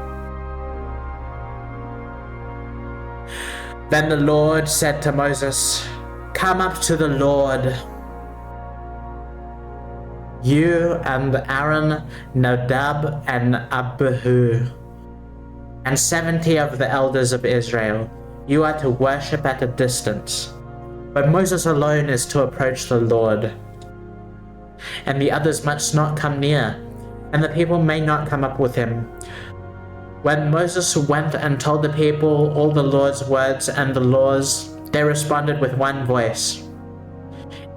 S1: Then the Lord said to Moses, "Come up to the Lord, you and Aaron, Nadab, and Abihu, and 70 of the elders of Israel. You are to worship at a distance, but Moses alone is to approach the Lord, and the others must not come near, and the people may not come up with him." When Moses went and told the people all the Lord's words and the laws, they responded with one voice,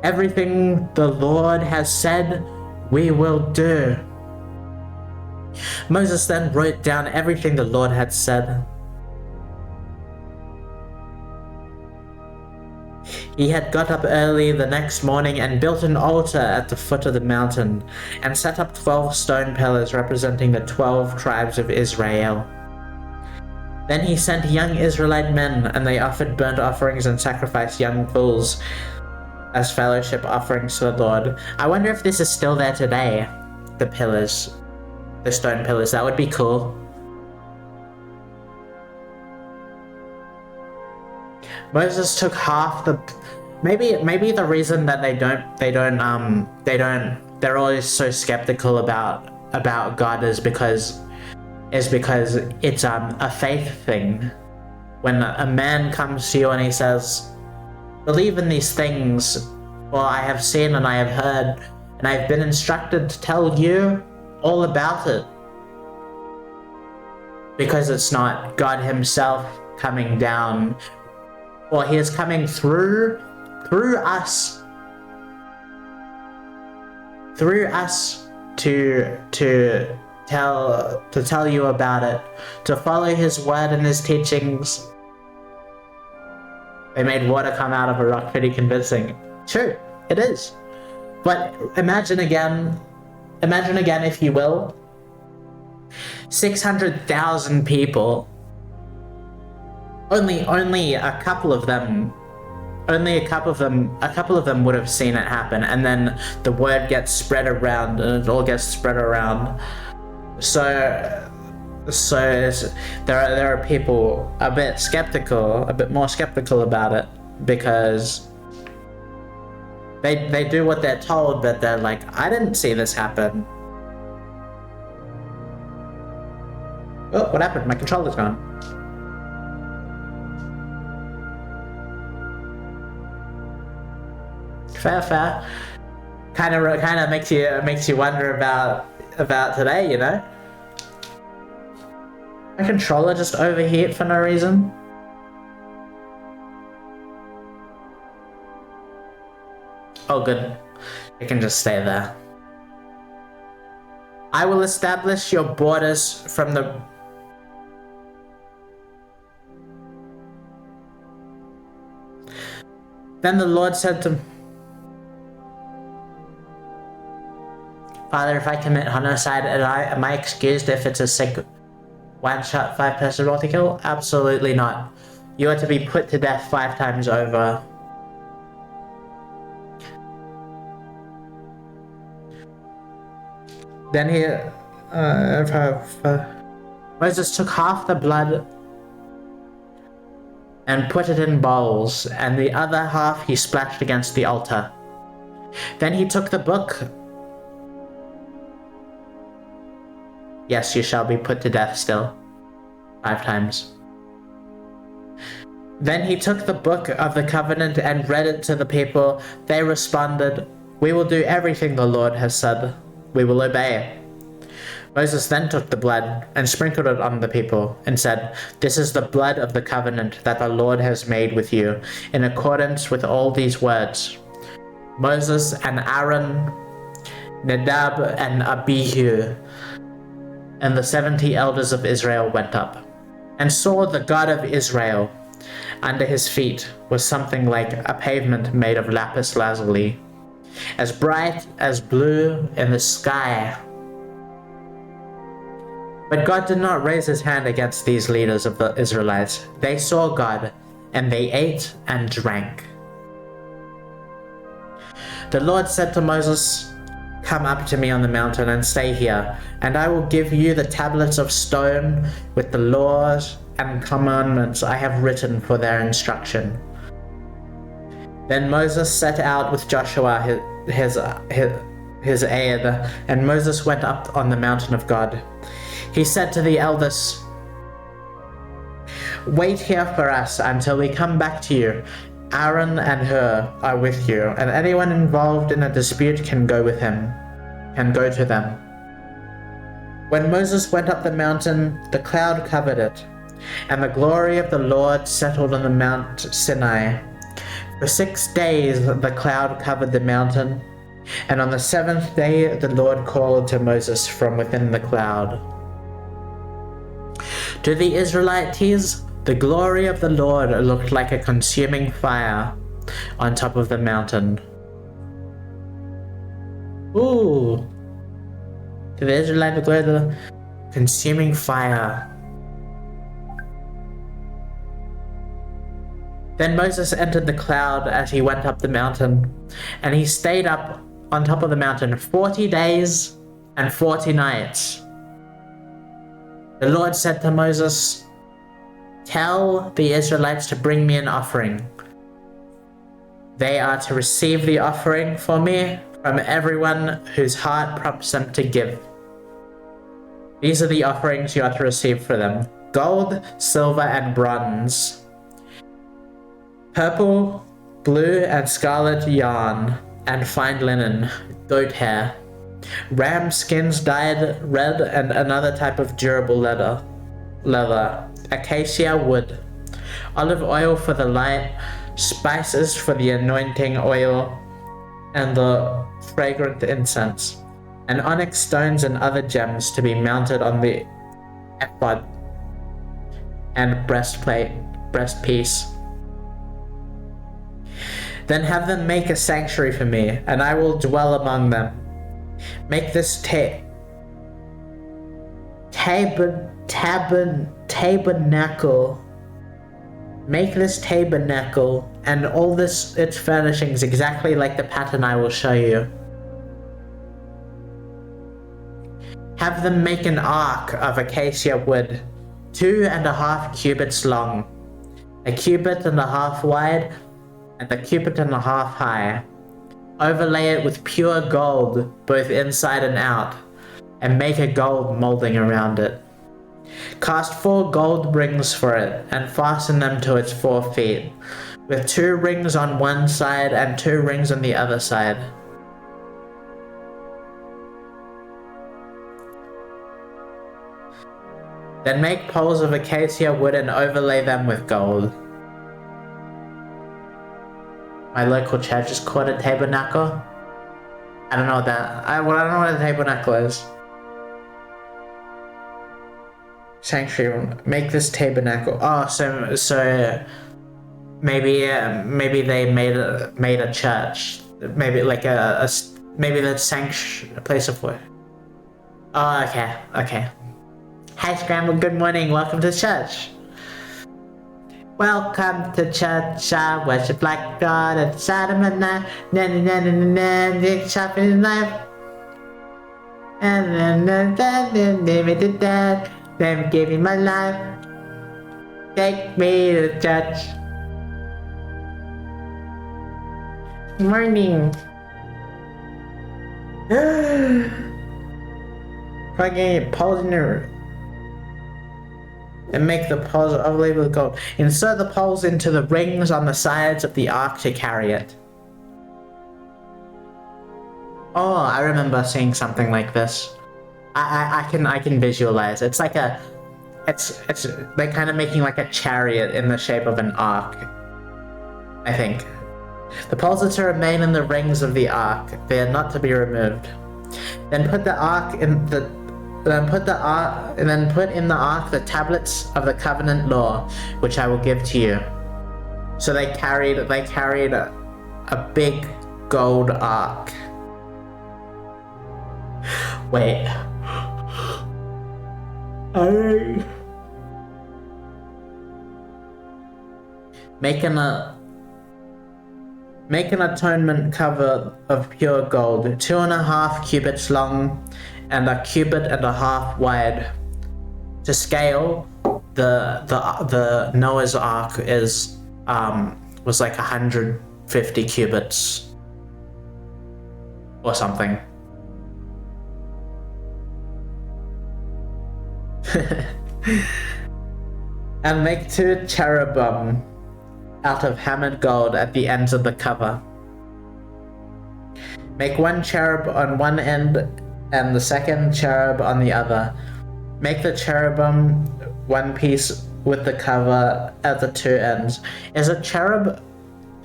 S1: "Everything the Lord has said, we will do." Moses then wrote down everything the Lord had said. He had got up early the next morning and built an altar at the foot of the mountain, and set up 12 stone pillars representing the 12 tribes of Israel. Then he sent young Israelite men, and they offered burnt offerings and sacrificed young bulls as fellowship offerings to the Lord. I wonder if this is still there today, the pillars, the stone pillars. That would be cool. Moses took half the. Maybe the reason that they're always so skeptical about God is because it's a faith thing. When a man comes to you and he says, "Believe in these things, for I have seen and I have heard, and I've been instructed to tell you all about it," because it's not God Himself coming down, or He is coming through us to tell you about it, to follow His word and His teachings. They made water come out of a rock pretty convincing. True, it is. But imagine again, if you will, 600,000 people. Only a couple of them would have seen it happen, and then the word gets spread around, and it all gets spread around. So there are people a bit more skeptical about it, because they do what they're told, but they're like, I didn't see this happen. Oh, what happened? My controller's gone. Fair. Kind of makes you wonder about today, you know? My controller just overheat for no reason. Oh, good. It can just stay there. I will establish your borders from the... Then the Lord said to... Father, if I commit homicide, am I excused if it's a sick one-shot 5-person roll to kill? Absolutely not. You are to be put to death 5 times over. Then Moses took half the blood and put it in bowls, and the other half he splashed against the altar. Then he took the book. Yes, you shall be put to death still. 5 times. Then he took the book of the covenant and read it to the people. They responded, "We will do everything the Lord has said. We will obey." Moses then took the blood and sprinkled it on the people and said, "This is the blood of the covenant that the Lord has made with you, in accordance with all these words." Moses and Aaron, Nadab and Abihu, and the 70 elders of Israel went up, and saw the God of Israel. Under his feet was something like a pavement made of lapis lazuli, as bright as blue in the sky. But God did not raise his hand against these leaders of the Israelites. They saw God, and they ate and drank. The Lord said to Moses, "Come up to me on the mountain and stay here, and I will give you the tablets of stone with the laws and commandments I have written for their instruction." Then Moses set out with Joshua his aide, and Moses went up on the mountain of God. He said to the elders, "Wait here for us until we come back to you. Aaron and Hur are with you, and anyone involved in a dispute can go to them." When Moses went up the mountain, the cloud covered it, and the glory of the Lord settled on the Mount Sinai. For 6 days the cloud covered the mountain, and on the 7th day the Lord called to Moses from within the cloud. To the Israelites, the glory of the Lord looked like a consuming fire on top of the mountain. Ooh! To the Israelites, the glory of the consuming fire. Then Moses entered the cloud as he went up the mountain, and he stayed up on top of the mountain 40 days and 40 nights. The Lord said to Moses, Tell the Israelites to bring me an offering. They are to receive the offering for me from everyone whose heart prompts them to give. These are the offerings you are to receive for them: gold, silver, and bronze, purple, blue, and scarlet yarn, and fine linen, goat hair, ram skins dyed red, and another type of durable leather, acacia wood, olive oil for the light, spices for the anointing oil and the fragrant incense, and onyx stones and other gems to be mounted on the ephod and breastpiece. Then have them make a sanctuary for me, and I will dwell among them. Make this tabernacle. Make this tabernacle and all its furnishings exactly like the pattern I will show you. Have them make an ark of acacia wood, 2.5 cubits long, 1.5 cubits wide, and 1.5 cubits high. Overlay it with pure gold, both inside and out, and make a gold molding around it. Cast 4 gold rings for it, and fasten them to its 4 feet, with 2 rings on one side and 2 rings on the other side. Then make poles of acacia wood and overlay them with gold. My local church is called a tabernacle. I don't know what that. I don't know what a tabernacle is. Sanctuary. Make this tabernacle. Oh, so maybe they made a church. Maybe like maybe that's a place of worship. Oh, okay. Hi, Scramble. Good morning. Welcome to church. Welcome to church. I worship like God at the side of my night. Dick shopping life. And then leave me to death. Then give me my life. Take me to church. Morning. Fucking pause in your. And make the poles overlay with gold. Insert the poles into the rings on the sides of the ark to carry it. Oh, I remember seeing something like this. I can visualize. It's like they're kind of making like a chariot in the shape of an ark, I think. The poles are to remain in the rings of the ark. They are not to be removed. Then put the ark in the put in the ark the tablets of the covenant law, which I will give to you. So they carried a big gold ark. Wait. Make an atonement cover of pure gold, 2.5 cubits long and 1.5 cubits wide. To scale, the Noah's Ark was like 150 cubits or something. And make 2 cherubim out of hammered gold at the ends of the cover. Make 1 cherub on one end and the second cherub on the other. Make the cherubim one piece with the cover at the 2 ends. Is a cherub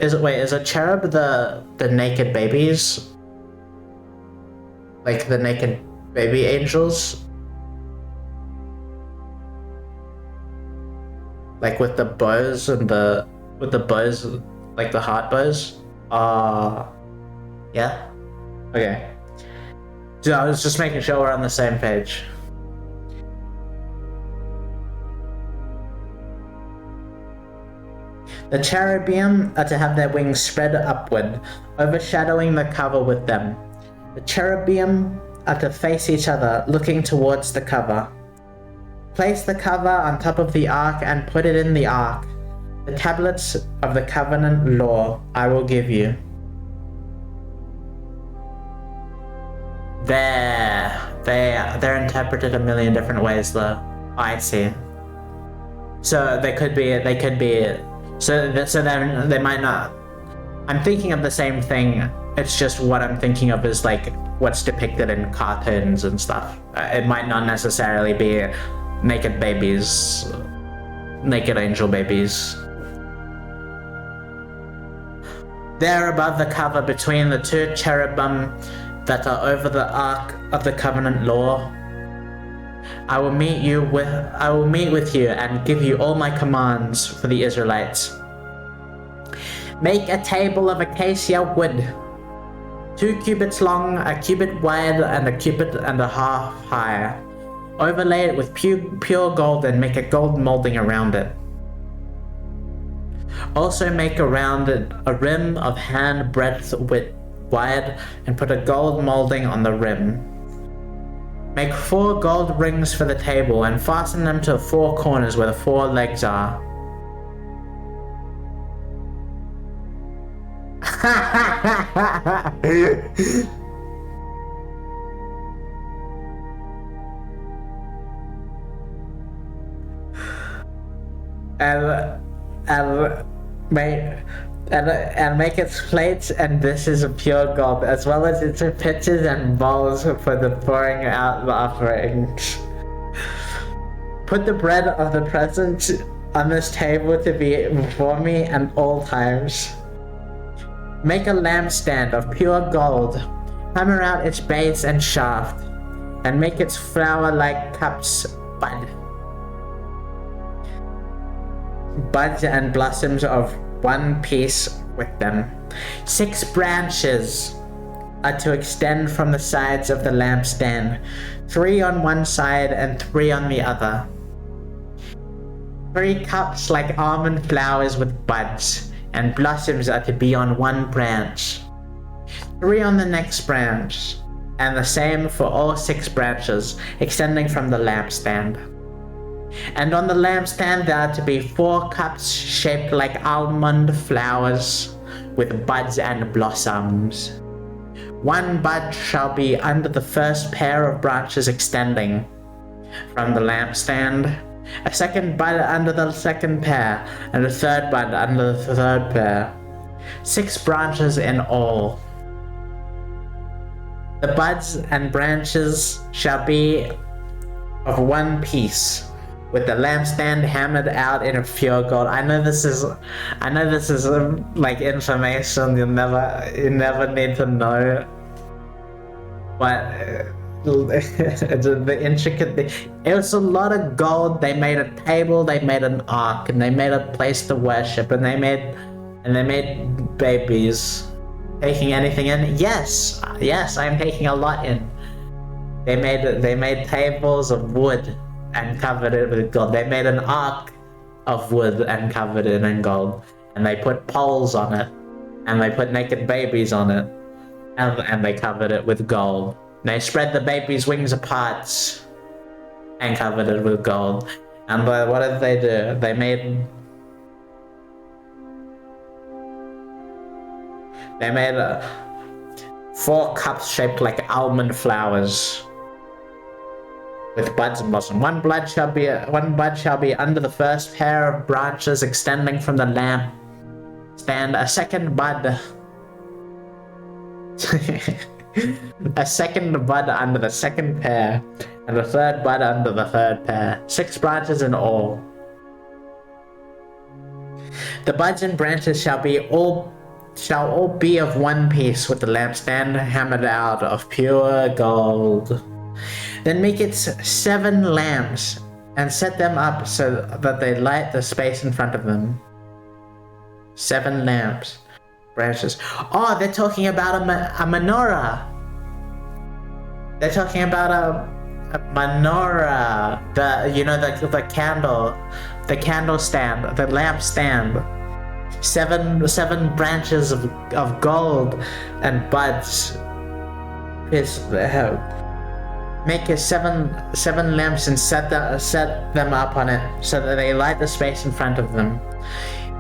S1: the naked babies? Like the naked baby angels? Like with the bows and like the heart bows? Yeah? Okay. So I was just making sure we're on the same page. The cherubim are to have their wings spread upward, overshadowing the cover with them. The cherubim are to face each other, looking towards the cover. Place the cover on top of the ark and put it in the ark. The tablets of the covenant law I will give you. They're interpreted a million different ways though. I see. So they could be, so then they might not. I'm thinking of the same thing. It's just what I'm thinking of is like what's depicted in cartoons and stuff. It might not necessarily be naked babies, naked angel babies. There above the cover between the two cherubim that are over the ark of the covenant law, I will meet with you and give you all my commands for the Israelites. Make a table of acacia wood, 2 cubits long, a cubit wide, and a cubit and a half high. Overlay it with pure gold and make a gold molding around it. Also make around it a rim of hand breadth wide and put a gold molding on the rim. Make 4 gold rings for the table and fasten them to the 4 corners where the 4 legs are. and make its plates and dishes of pure gold, as well as its pitchers and bowls for the pouring out the offerings. Put the bread of the presence on this table to be before me at all times. Make a lampstand of pure gold, hammer out its base and shaft, and make its flower-like cups buds and blossoms of one piece with them. 6 branches are to extend from the sides of the lampstand, 3 on one side and 3 on the other. 3 cups like almond flowers with buds and blossoms are to be on one branch, 3 on the next branch, and the same for all 6 branches extending from the lampstand. And on the lampstand there are to be 4 cups shaped like almond flowers with buds and blossoms. 1 bud shall be under the first pair of branches extending from the lampstand, a 2nd bud under the 2nd pair, and a 3rd bud under the 3rd pair. 6 branches in all. The buds and branches shall be of one piece, with the lampstand hammered out in pure gold. I know this is like information you never need to know, but the intricate thing. It was a lot of gold. They made a table, they made an ark, and they made a place to worship, and they made babies. Taking anything in? Yes, I'm taking a lot in. They made tables of wood and covered it with gold. They made an ark of wood and covered it in gold. And they put poles on it. And they put naked babies on it. And they covered it with gold. They spread the baby's wings apart and covered it with gold. And what did they do? They made 4 cups shaped like almond flowers with buds and blossom. One bud shall be under the first pair of branches extending from the lamp stand. A 2nd bud a 2nd bud under the 2nd pair, and a 3rd bud under the 3rd pair. 6 branches in all. The buds and branches shall all be of one piece, with the lampstand hammered out of pure gold. Then make its 7 lamps and set them up so that they light the space in front of them. 7 lamps, branches. Oh, they're talking about a menorah. They're talking about a menorah. The candle stand, the lamp stand. 7 branches of gold and buds. Make seven lamps and set them up on it so that they light the space in front of them.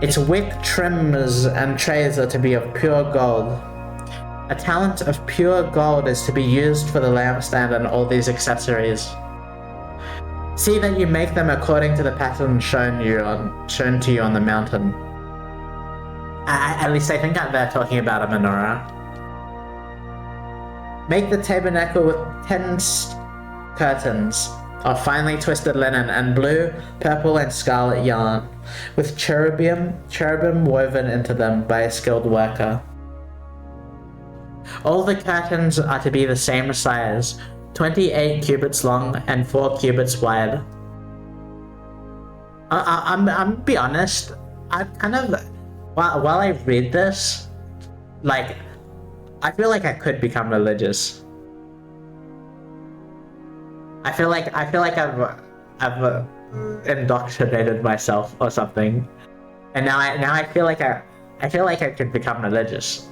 S1: Its wick, trims, and trays are to be of pure gold. A talent of pure gold is to be used for the lampstand and all these accessories. See that you make them according to the pattern shown to you on the mountain. At least I think they're talking about a menorah. Make the tabernacle with 10 curtains of finely twisted linen and blue, purple, and scarlet yarn, with cherubim woven into them by a skilled worker. All the curtains are to be the same size, 28 cubits long and 4 cubits wide. I'm be honest, I kind of, while I read this, like, I feel like I could become religious. I feel like I've indoctrinated myself or something, and now I feel like I could become religious.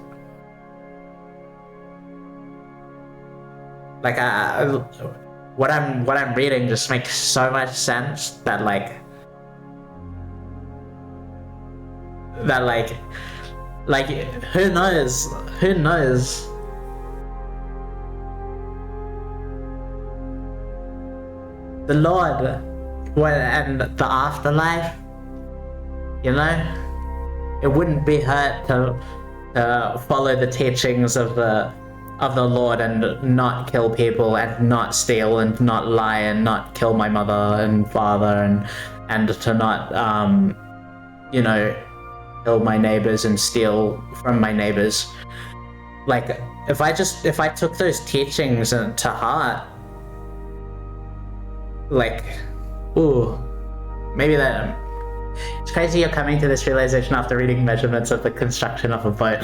S1: Like what I'm reading just makes so much sense that like who knows? The Lord, and the afterlife, you know, it wouldn't be hurt to follow the teachings of the Lord and not kill people and not steal and not lie and not kill my mother and father and to not you know, kill my neighbors and steal from my neighbors. Like, if I took those teachings to heart, like, ooh, maybe that. It's crazy you're coming to this realization after reading measurements of the construction of a boat.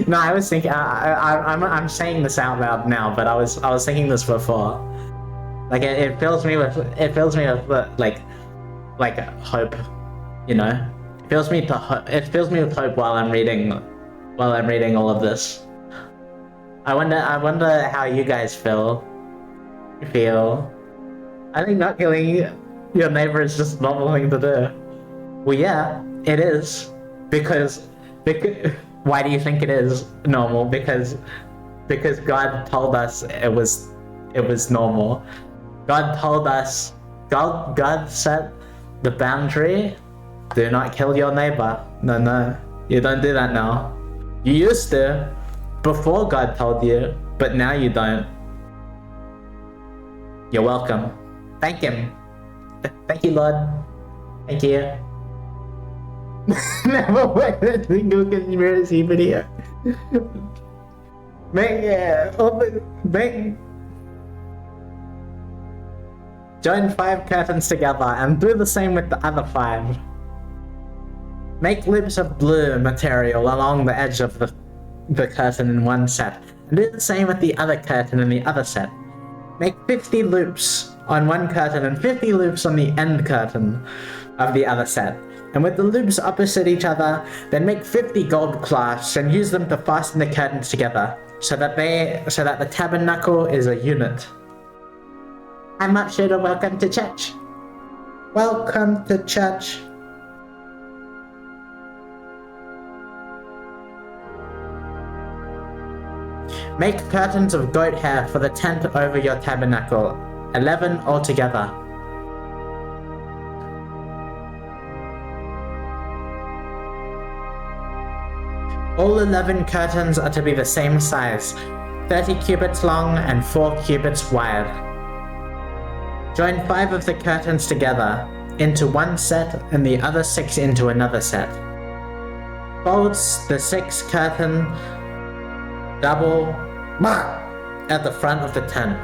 S1: No, I was thinking. I'm saying this out loud now, but I was thinking this before. Like it fills me with like hope, you know. It fills me with hope while I'm reading all of this. I wonder how you guys feel. I think not killing your neighbor is just a normal thing to do. Well, yeah, it is. Because why do you think it is normal? Because God told us it was normal. God told us. God set the boundary. Do not kill your neighbor. No, you don't do that now. You used to before God told you, but now you don't. You're welcome. Thank him. Thank you, Lord. Thank you. Never watched a single conspiracy video. Join 5 curtains together and do the same with the other 5. Make loops of blue material along the edge of the curtain in one set, and do the same with the other curtain in the other set. Make 50 loops on one curtain and 50 loops on the end curtain of the other set. And with the loops opposite each other, then make 50 gold clasps and use them to fasten the curtains together, so that the tabernacle is a unit. I'm not sure to welcome to church. Welcome to church. Make curtains of goat hair for the tent over your tabernacle, 11 altogether. All 11 curtains are to be the same size, 30 cubits long and 4 cubits wide. Join 5 of the curtains together into one set and the other 6 into another set. Fold the 6th curtain double at the front of the tent.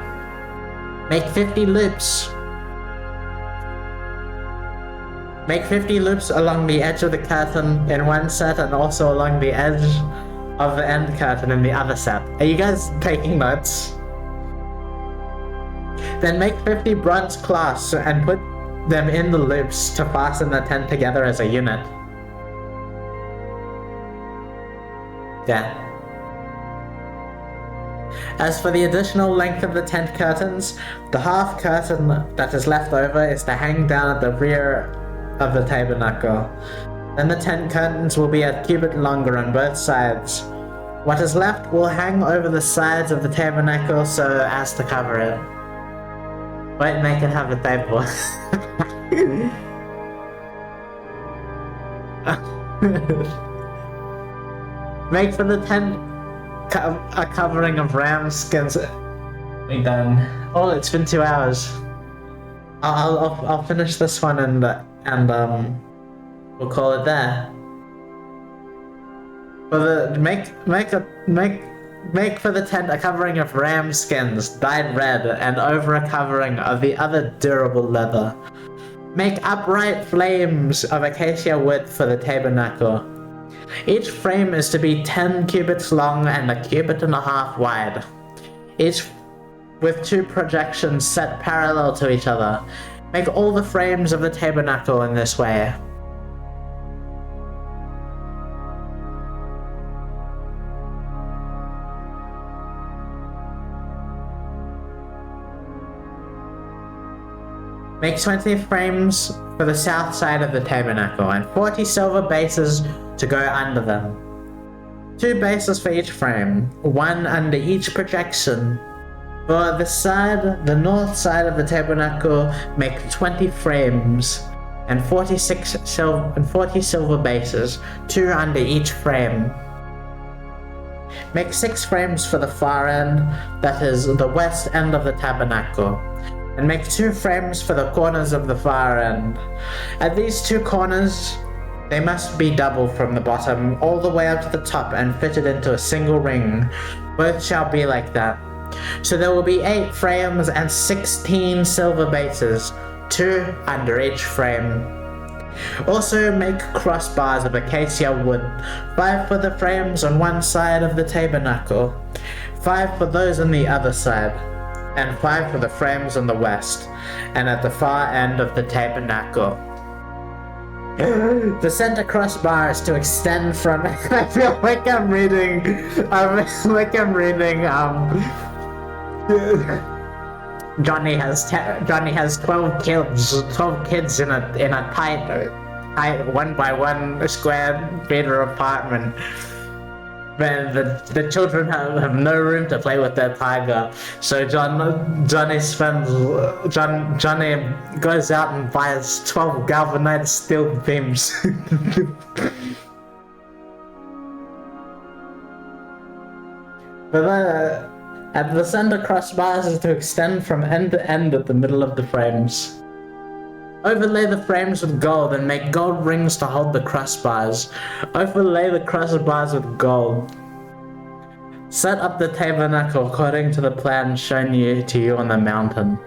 S1: Make 50 loops. Make 50 loops along the edge of the curtain in one set and also along the edge of the end curtain in the other set. Are you guys taking notes? Then make 50 bronze clasps and put them in the loops to fasten the tent together as a unit. Yeah. As for the additional length of the tent curtains, the half curtain that is left over is to hang down at the rear of the tabernacle. Then the tent curtains will be a cubit longer on both sides. What is left will hang over the sides of the tabernacle so as to cover it. Wait, make it have a table. Make for the tent a covering of ram skins. We done. Oh, it's been 2 hours. I'll finish this one and we'll call it there. For the make for the tent a covering of ram skins dyed red and over a covering of the other durable leather. Make upright frames of acacia wood for the tabernacle. Each frame is to be 10 cubits long and a cubit and a half wide, each with 2 projections set parallel to each other. Make all the frames of the tabernacle in this way. Make 20 frames for the south side of the tabernacle and 40 silver bases to go under them. 2 bases for each frame, 1 under each projection. For the north side of the tabernacle, make 20 frames and 40 silver bases, 2 under each frame. Make 6 frames for the far end, that is the west end of the tabernacle, and make 2 frames for the corners of the far end. At these 2 corners, they must be double from the bottom all the way up to the top and fitted into a single ring. Both shall be like that. So there will be 8 frames and 16 silver bases, 2 under each frame. Also make crossbars of acacia wood, 5 for the frames on one side of the tabernacle, 5 for those on the other side, and 5 for the frames on the west, and at the far end of the tabernacle. The center crossbar is to extend from. I feel like I'm reading. Johnny has 12 kids in a tight 1x1 square meter apartment. But the children have no room to play with their tiger, so Johnny goes out and buys 12 galvanized steel beams. And the center crossbars is to extend from end to end at the middle of the frames. Overlay the frames with gold and make gold rings to hold the crossbars. Overlay the crossbars with gold. Set up the tabernacle according to the plan shown to you on the mountain.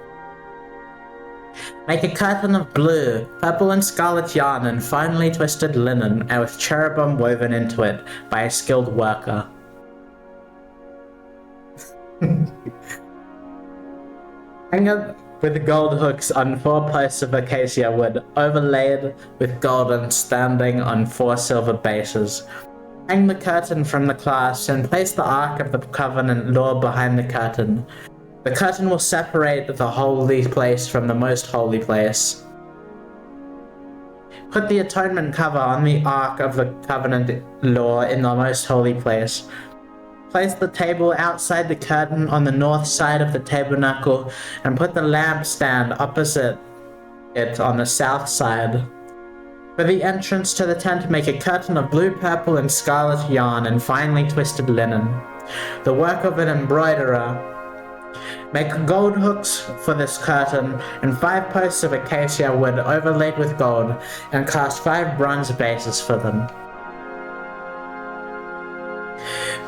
S1: Make a curtain of blue, purple and scarlet yarn and finely twisted linen, and with cherubim woven into it by a skilled worker. Hang up with gold hooks on 4 posts of acacia wood, overlaid with gold and standing on 4 silver bases. Hang the curtain from the clasps and place the Ark of the Covenant law behind the curtain. The curtain will separate the holy place from the most holy place. Put the atonement cover on the Ark of the Covenant law in the most holy place. Place the table outside the curtain on the north side of the tabernacle and put the lampstand opposite it on the south side. For the entrance to the tent, make a curtain of blue, purple, and scarlet yarn and finely twisted linen, the work of an embroiderer. Make gold hooks for this curtain and 5 posts of acacia wood overlaid with gold, and cast 5 bronze bases for them.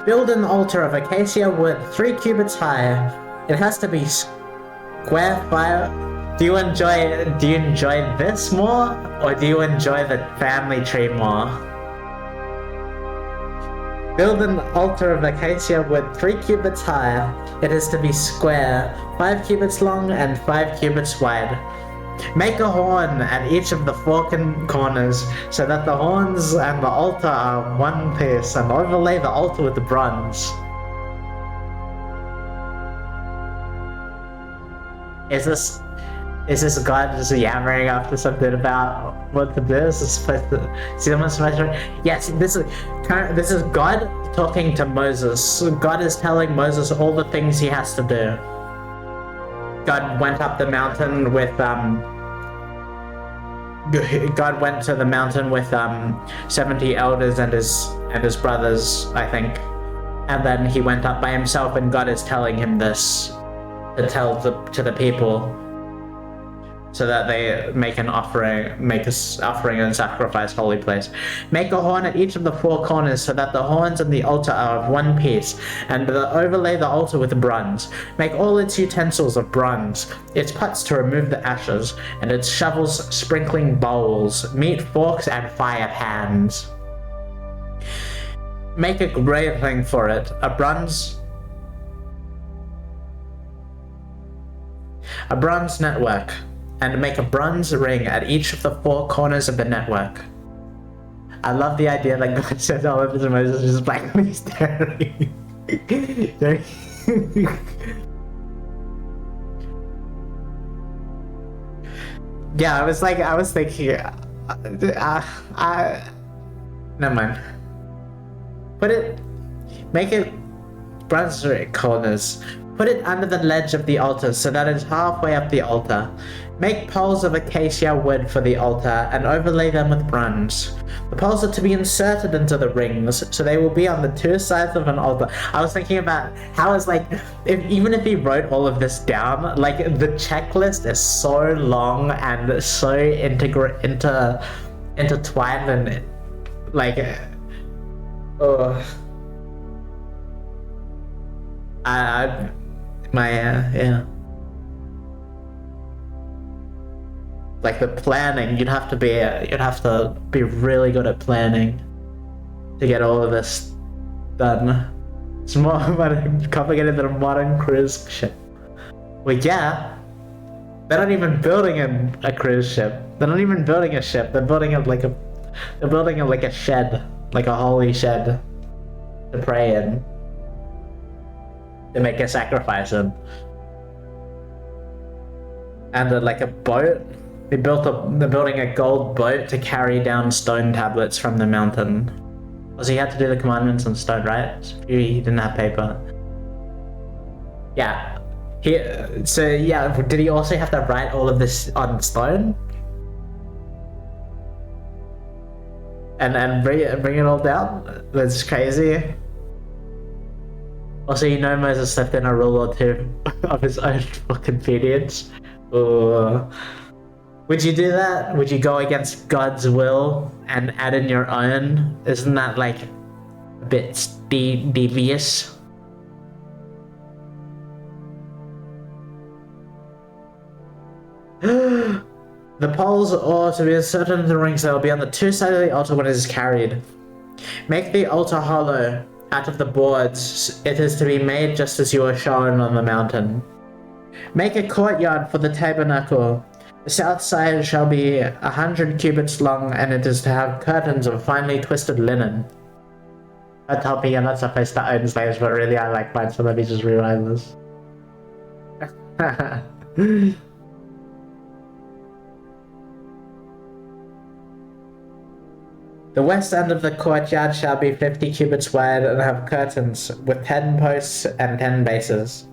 S1: Build an altar of acacia wood 3 cubits high. It has to be square fire. Do you enjoy this more, or do you enjoy the family tree more? Build an altar of acacia wood 3 cubits high. It is to be square, 5 cubits long and 5 cubits wide. Make a horn at each of the 4 corners so that the horns and the altar are one piece, and overlay the altar with the bronze. Is this God just yammering after something about what to do? Is this supposed to... Someone's supposed to... Yes, this is God talking to Moses. God is telling Moses all the things he has to do. God went up the mountain with God went to the mountain with 70 elders and his brothers, I think. And then he went up by himself, and God is telling him this to tell to the people, so that they make an offering and sacrifice holy place. Make a horn at each of the four corners, so that the horns and the altar are of one piece, and overlay the altar with bronze. Make all its utensils of bronze, its pots to remove the ashes, and its shovels, sprinkling bowls, meat forks, and fire pans. Make a grating for it, a bronze network, and make a bronze ring at each of the four corners of the network. I love the idea that God says all of this, and Moses is just blankly staring. Yeah, I was thinking, never mind. Make it bronze corners. Put it under the ledge of the altar, so that it's halfway up the altar. Make poles of acacia wood for the altar, and overlay them with bronze. The poles are to be inserted into the rings, so they will be on the two sides of an altar. I was thinking about how it's like, even if he wrote all of this down, like, the checklist is so long and so intertwined, and like, yeah. Like the planning, you'd have to be really good at planning to get all of this done. It's more complicated than a modern cruise ship. Well, yeah, they're not even building a cruise ship. They're not even building a ship. They're building a shed, like a holy shed to pray in, to make a sacrifice in. And like a boat. They're building a gold boat to carry down stone tablets from the mountain. Also, he had to do the commandments on stone, right? He didn't have paper. Yeah. Did he also have to write all of this on stone? And bring it all down? That's crazy. Also, Moses left in a rule or two of his own for convenience. Would you do that? Would you go against God's will and add in your own? Isn't that like a bit devious? The poles are to be inserted in the rings that will be on the two sides of the altar when it is carried. Make the altar hollow out of the boards. It is to be made just as you were shown on the mountain. Make a courtyard for the tabernacle. The south side shall be 100 cubits long, and it is to have curtains of finely twisted linen. I told me you're not supposed to own slaves, but really I like mine, so let me just rewrite this. The west end of the courtyard shall be 50 cubits wide and have curtains with 10 posts and 10 bases.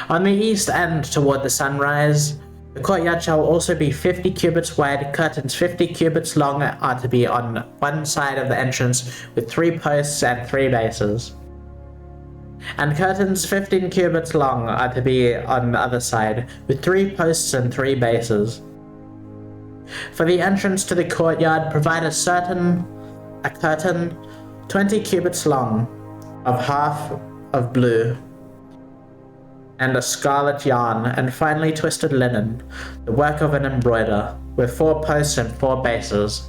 S1: On the east end, toward the sunrise, the courtyard shall also be 50 cubits wide. Curtains 50 cubits long are to be on one side of the entrance, with 3 posts and 3 bases. And curtains 15 cubits long are to be on the other side, with 3 posts and 3 bases. For the entrance to the courtyard, provide a curtain 20 cubits long, of half of blue, and a scarlet yarn, and finely twisted linen, the work of an embroider, with 4 posts and 4 bases.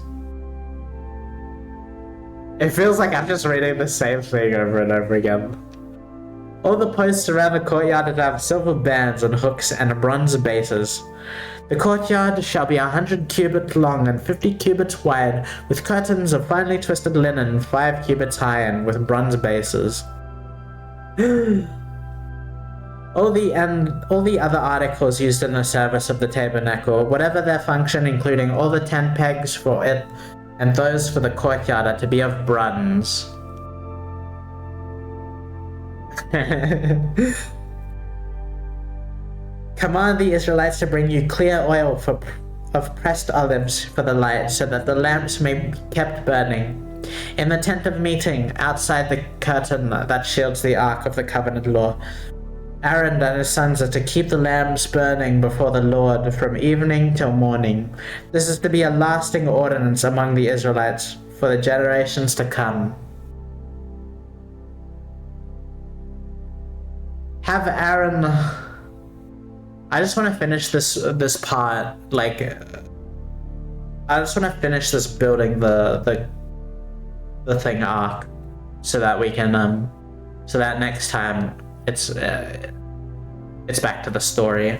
S1: It feels like I'm just reading the same thing over and over again. All the posts around the courtyard have silver bands and hooks and bronze bases. The courtyard shall be 100 cubits long and 50 cubits wide, with curtains of finely twisted linen 5 cubits high and with bronze bases. All the other articles used in the service of the tabernacle, whatever their function, including all the tent pegs for it and those for the courtyard, are to be of bronze. Command the Israelites to bring you clear oil of pressed olives for the light, so that the lamps may be kept burning. In the tent of meeting, outside the curtain that shields the ark of the covenant law, Aaron and his sons are to keep the lamps burning before the Lord from evening till morning. This is to be a lasting ordinance among the Israelites for the generations to come. Have Aaron... I just want to finish this part, like... I just want to finish this building the thing arc, so that we can, so that next time it's back to the story.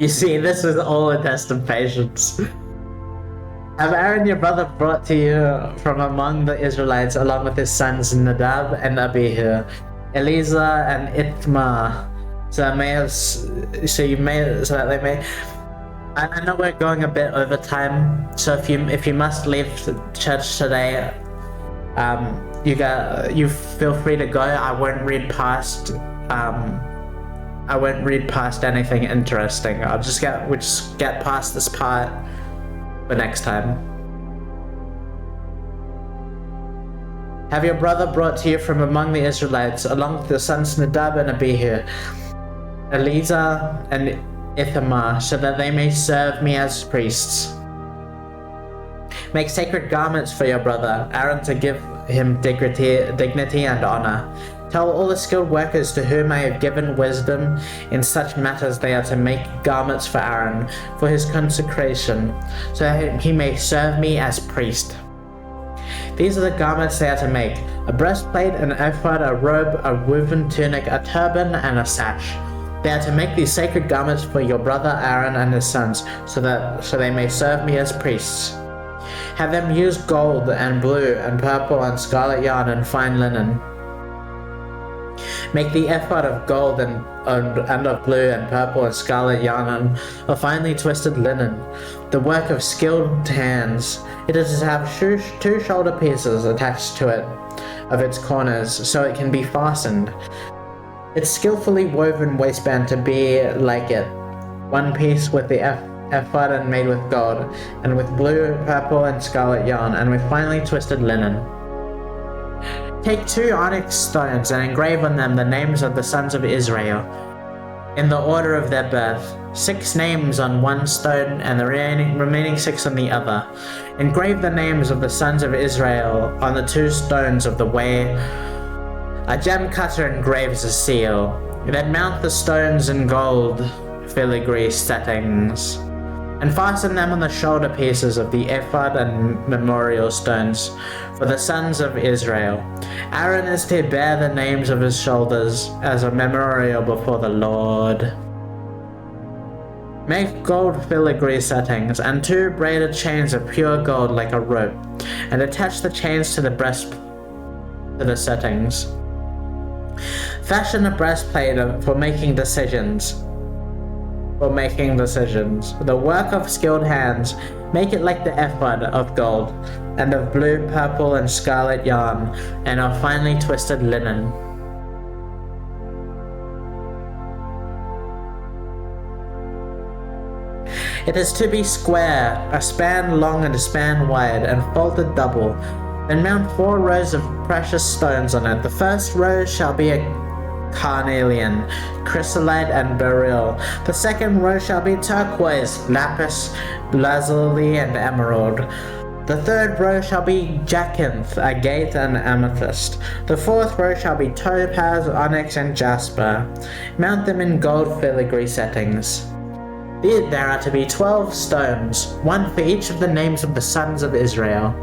S1: You see, this is all a test of patience. Have Aaron your brother brought to you from among the Israelites, along with his sons Nadab and Abihu, Eleazar and Ithamar, so that they may. I know we're going a bit over time, so if you must leave the church today, you feel free to go. I won't read past anything interesting. We'll just get past this part for next time. Have your brother brought to you from among the Israelites, along with the sons Nadab and Abihu, Eleazar and Ithamar, so that they may serve me as priests. Make sacred garments for your brother Aaron to give him dignity and honor. Tell all the skilled workers to whom I have given wisdom in such matters they are to make garments for Aaron for his consecration, so that he may serve me as priest. These are the garments they are to make: a breastplate, an ephod, a robe, a woven tunic, a turban, and a sash. They are to make these sacred garments for your brother Aaron and his sons, so they may serve me as priests. Have them use gold and blue and purple and scarlet yarn and fine linen. Make the ephod of gold and of blue and purple and scarlet yarn and of finely twisted linen, the work of skilled hands. It is to have two shoulder pieces attached to it of its corners, so it can be fastened. Its skillfully woven waistband to be like it, one piece with the ephod and made with gold, and with blue, purple, and scarlet yarn, and with finely twisted linen. Take 2 onyx stones and engrave on them the names of the sons of Israel, in the order of their birth, 6 names on one stone and the remaining 6 on the other. Engrave the names of the sons of Israel on the 2 stones of the way a gem cutter engraves a seal. Then mount the stones in gold filigree settings, and fasten them on the shoulder pieces of the ephod and memorial stones for the sons of Israel. Aaron is to bear the names of his shoulders as a memorial before the Lord. Make gold filigree settings and 2 braided chains of pure gold like a rope, and attach the chains to the settings. Fashion a breastplate for making decisions. The work of skilled hands. Make it like the ephod of gold, and of blue, purple, and scarlet yarn, and of finely twisted linen. It is to be square, a span long and a span wide, and folded double. Then mount 4 rows of precious stones on it. The first row shall be a carnelian, chrysolite, and beryl. The second row shall be turquoise, lapis, lazuli, and emerald. The third row shall be jacinth, agate, and amethyst. The fourth row shall be topaz, onyx, and jasper. Mount them in gold filigree settings. There are to be 12 stones, 1 for each of the names of the sons of Israel,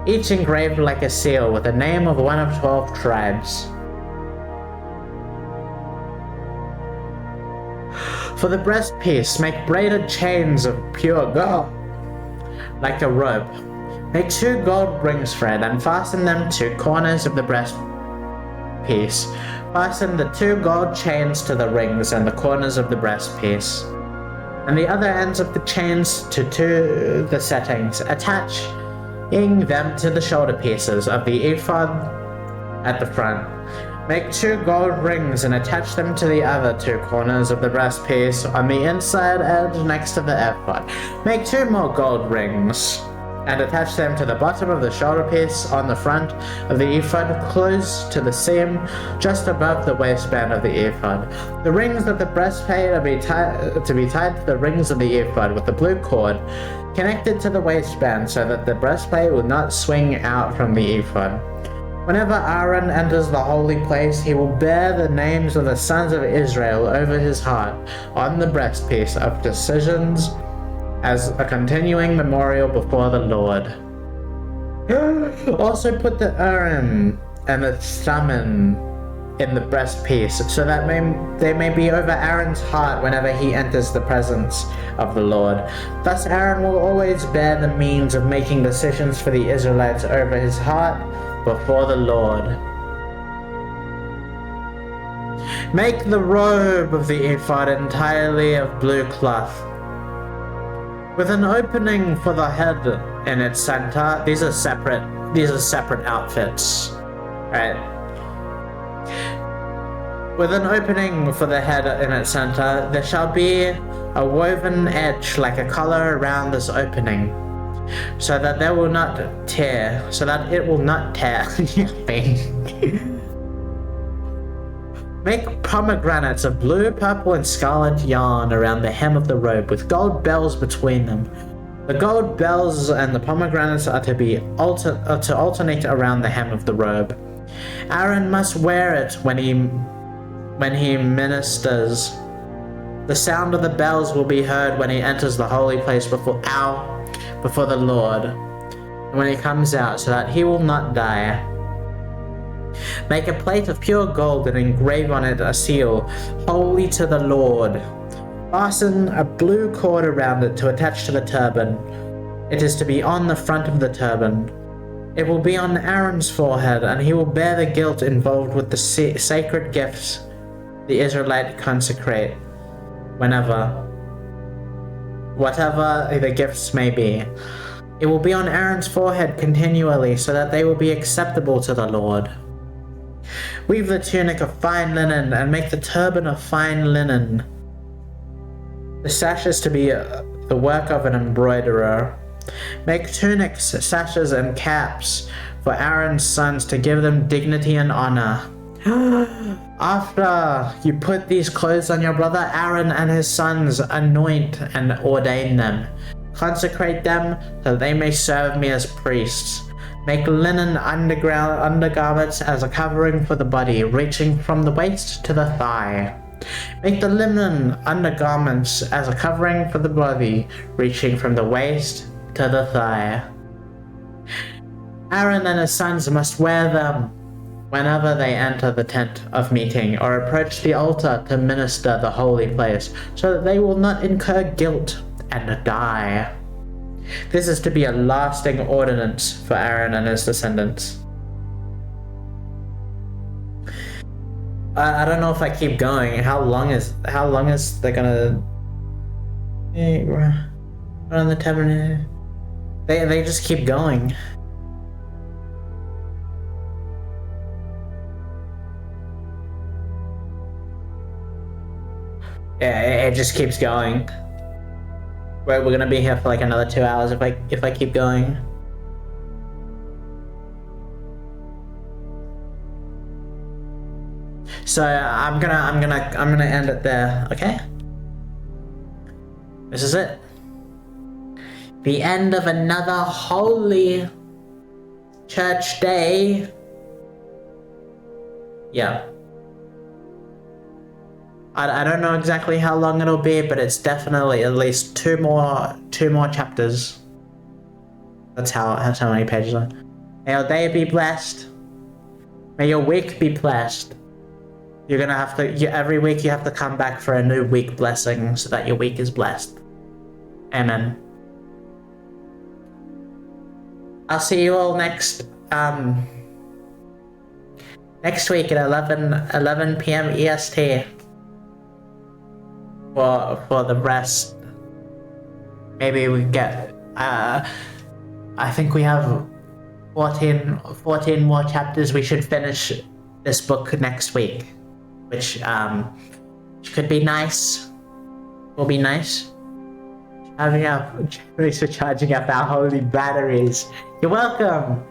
S1: each engraved like a seal with the name of one of 12 tribes. For the breastpiece, make braided chains of pure gold, like a rope. Make 2 gold rings thread and fasten them to corners of the breastpiece Fasten the 2 gold chains to the rings and the corners of the breastpiece, and the other ends of the chains to the settings, attaching them to the shoulder pieces of the ephod at the front. Make 2 gold rings and attach them to the other 2 corners of the breastpiece on the inside edge next to the ephod. Make 2 more gold rings and attach them to the bottom of the shoulder piece on the front of the ephod, close to the seam just above the waistband of the ephod. The rings of the breastplate are to be tied to the rings of the ephod with the blue cord connected to the waistband so that the breastplate will not swing out from the ephod. Whenever Aaron enters the holy place, he will bear the names of the sons of Israel over his heart on the breastpiece of decisions as a continuing memorial before the Lord. Also put the Urim and the Thummim in the breastpiece, so that they may be over Aaron's heart whenever he enters the presence of the Lord. Thus Aaron will always bear the means of making decisions for the Israelites over his heart before the Lord. Make the robe of the ephod entirely of blue cloth, with an opening for the head in its center. These are separate outfits, right? With an opening for the head in its center, there shall be a woven edge like a collar around this opening, so that it will not tear. Make pomegranates of blue, purple, and scarlet yarn around the hem of the robe, with gold bells between them. The gold bells and the pomegranates are to alternate around the hem of the robe. Aaron must wear it when he ministers. The sound of the bells will be heard when he enters the holy place before the Lord, and when he comes out, so that he will not die. Make a plate of pure gold and engrave on it a seal, holy to the Lord. Fasten a blue cord around it to attach to the turban. It is to be on the front of the turban. It will be on Aaron's forehead, and he will bear the guilt involved with the sacred gifts the Israelite consecrate, whatever the gifts may be. It will be on Aaron's forehead continually, so that they will be acceptable to the Lord. Weave the tunic of fine linen, and make the turban of fine linen. The sash is to be the work of an embroiderer. Make tunics, sashes, and caps for Aaron's sons to give them dignity and honor. After you put these clothes on your brother Aaron and his sons, anoint and ordain them. Consecrate them so that they may serve me as priests. Make linen undergarments as a covering for the body, reaching from the waist to the thigh. Make the linen undergarments as a covering for the body, reaching from the waist to the thigh. Aaron and his sons must wear them whenever they enter the tent of meeting or approach the altar to minister the holy place, so that they will not incur guilt and die. This is to be a lasting ordinance for Aaron and his descendants. I don't know if I keep going. How long is they gonna run the tabernacle? They just keep going. Yeah, it just keeps going. We're gonna be here for like another 2 hours if I keep going. So I'm gonna end it there, okay? This is it. The end of another holy church day. Yeah. I don't know exactly how long it'll be, but it's definitely at least two more chapters. That's how many pages are. May your day be blessed. May your week be blessed. You're gonna have to, every week you have to come back for a new week blessing so that your week is blessed. Amen. I'll see you all next next week at 11 p.m. EST for the rest. Maybe we get I think we have 14 more chapters. We should finish this book next week, which could be nice. Will be nice. Thanks for charging up our holy batteries. You're welcome.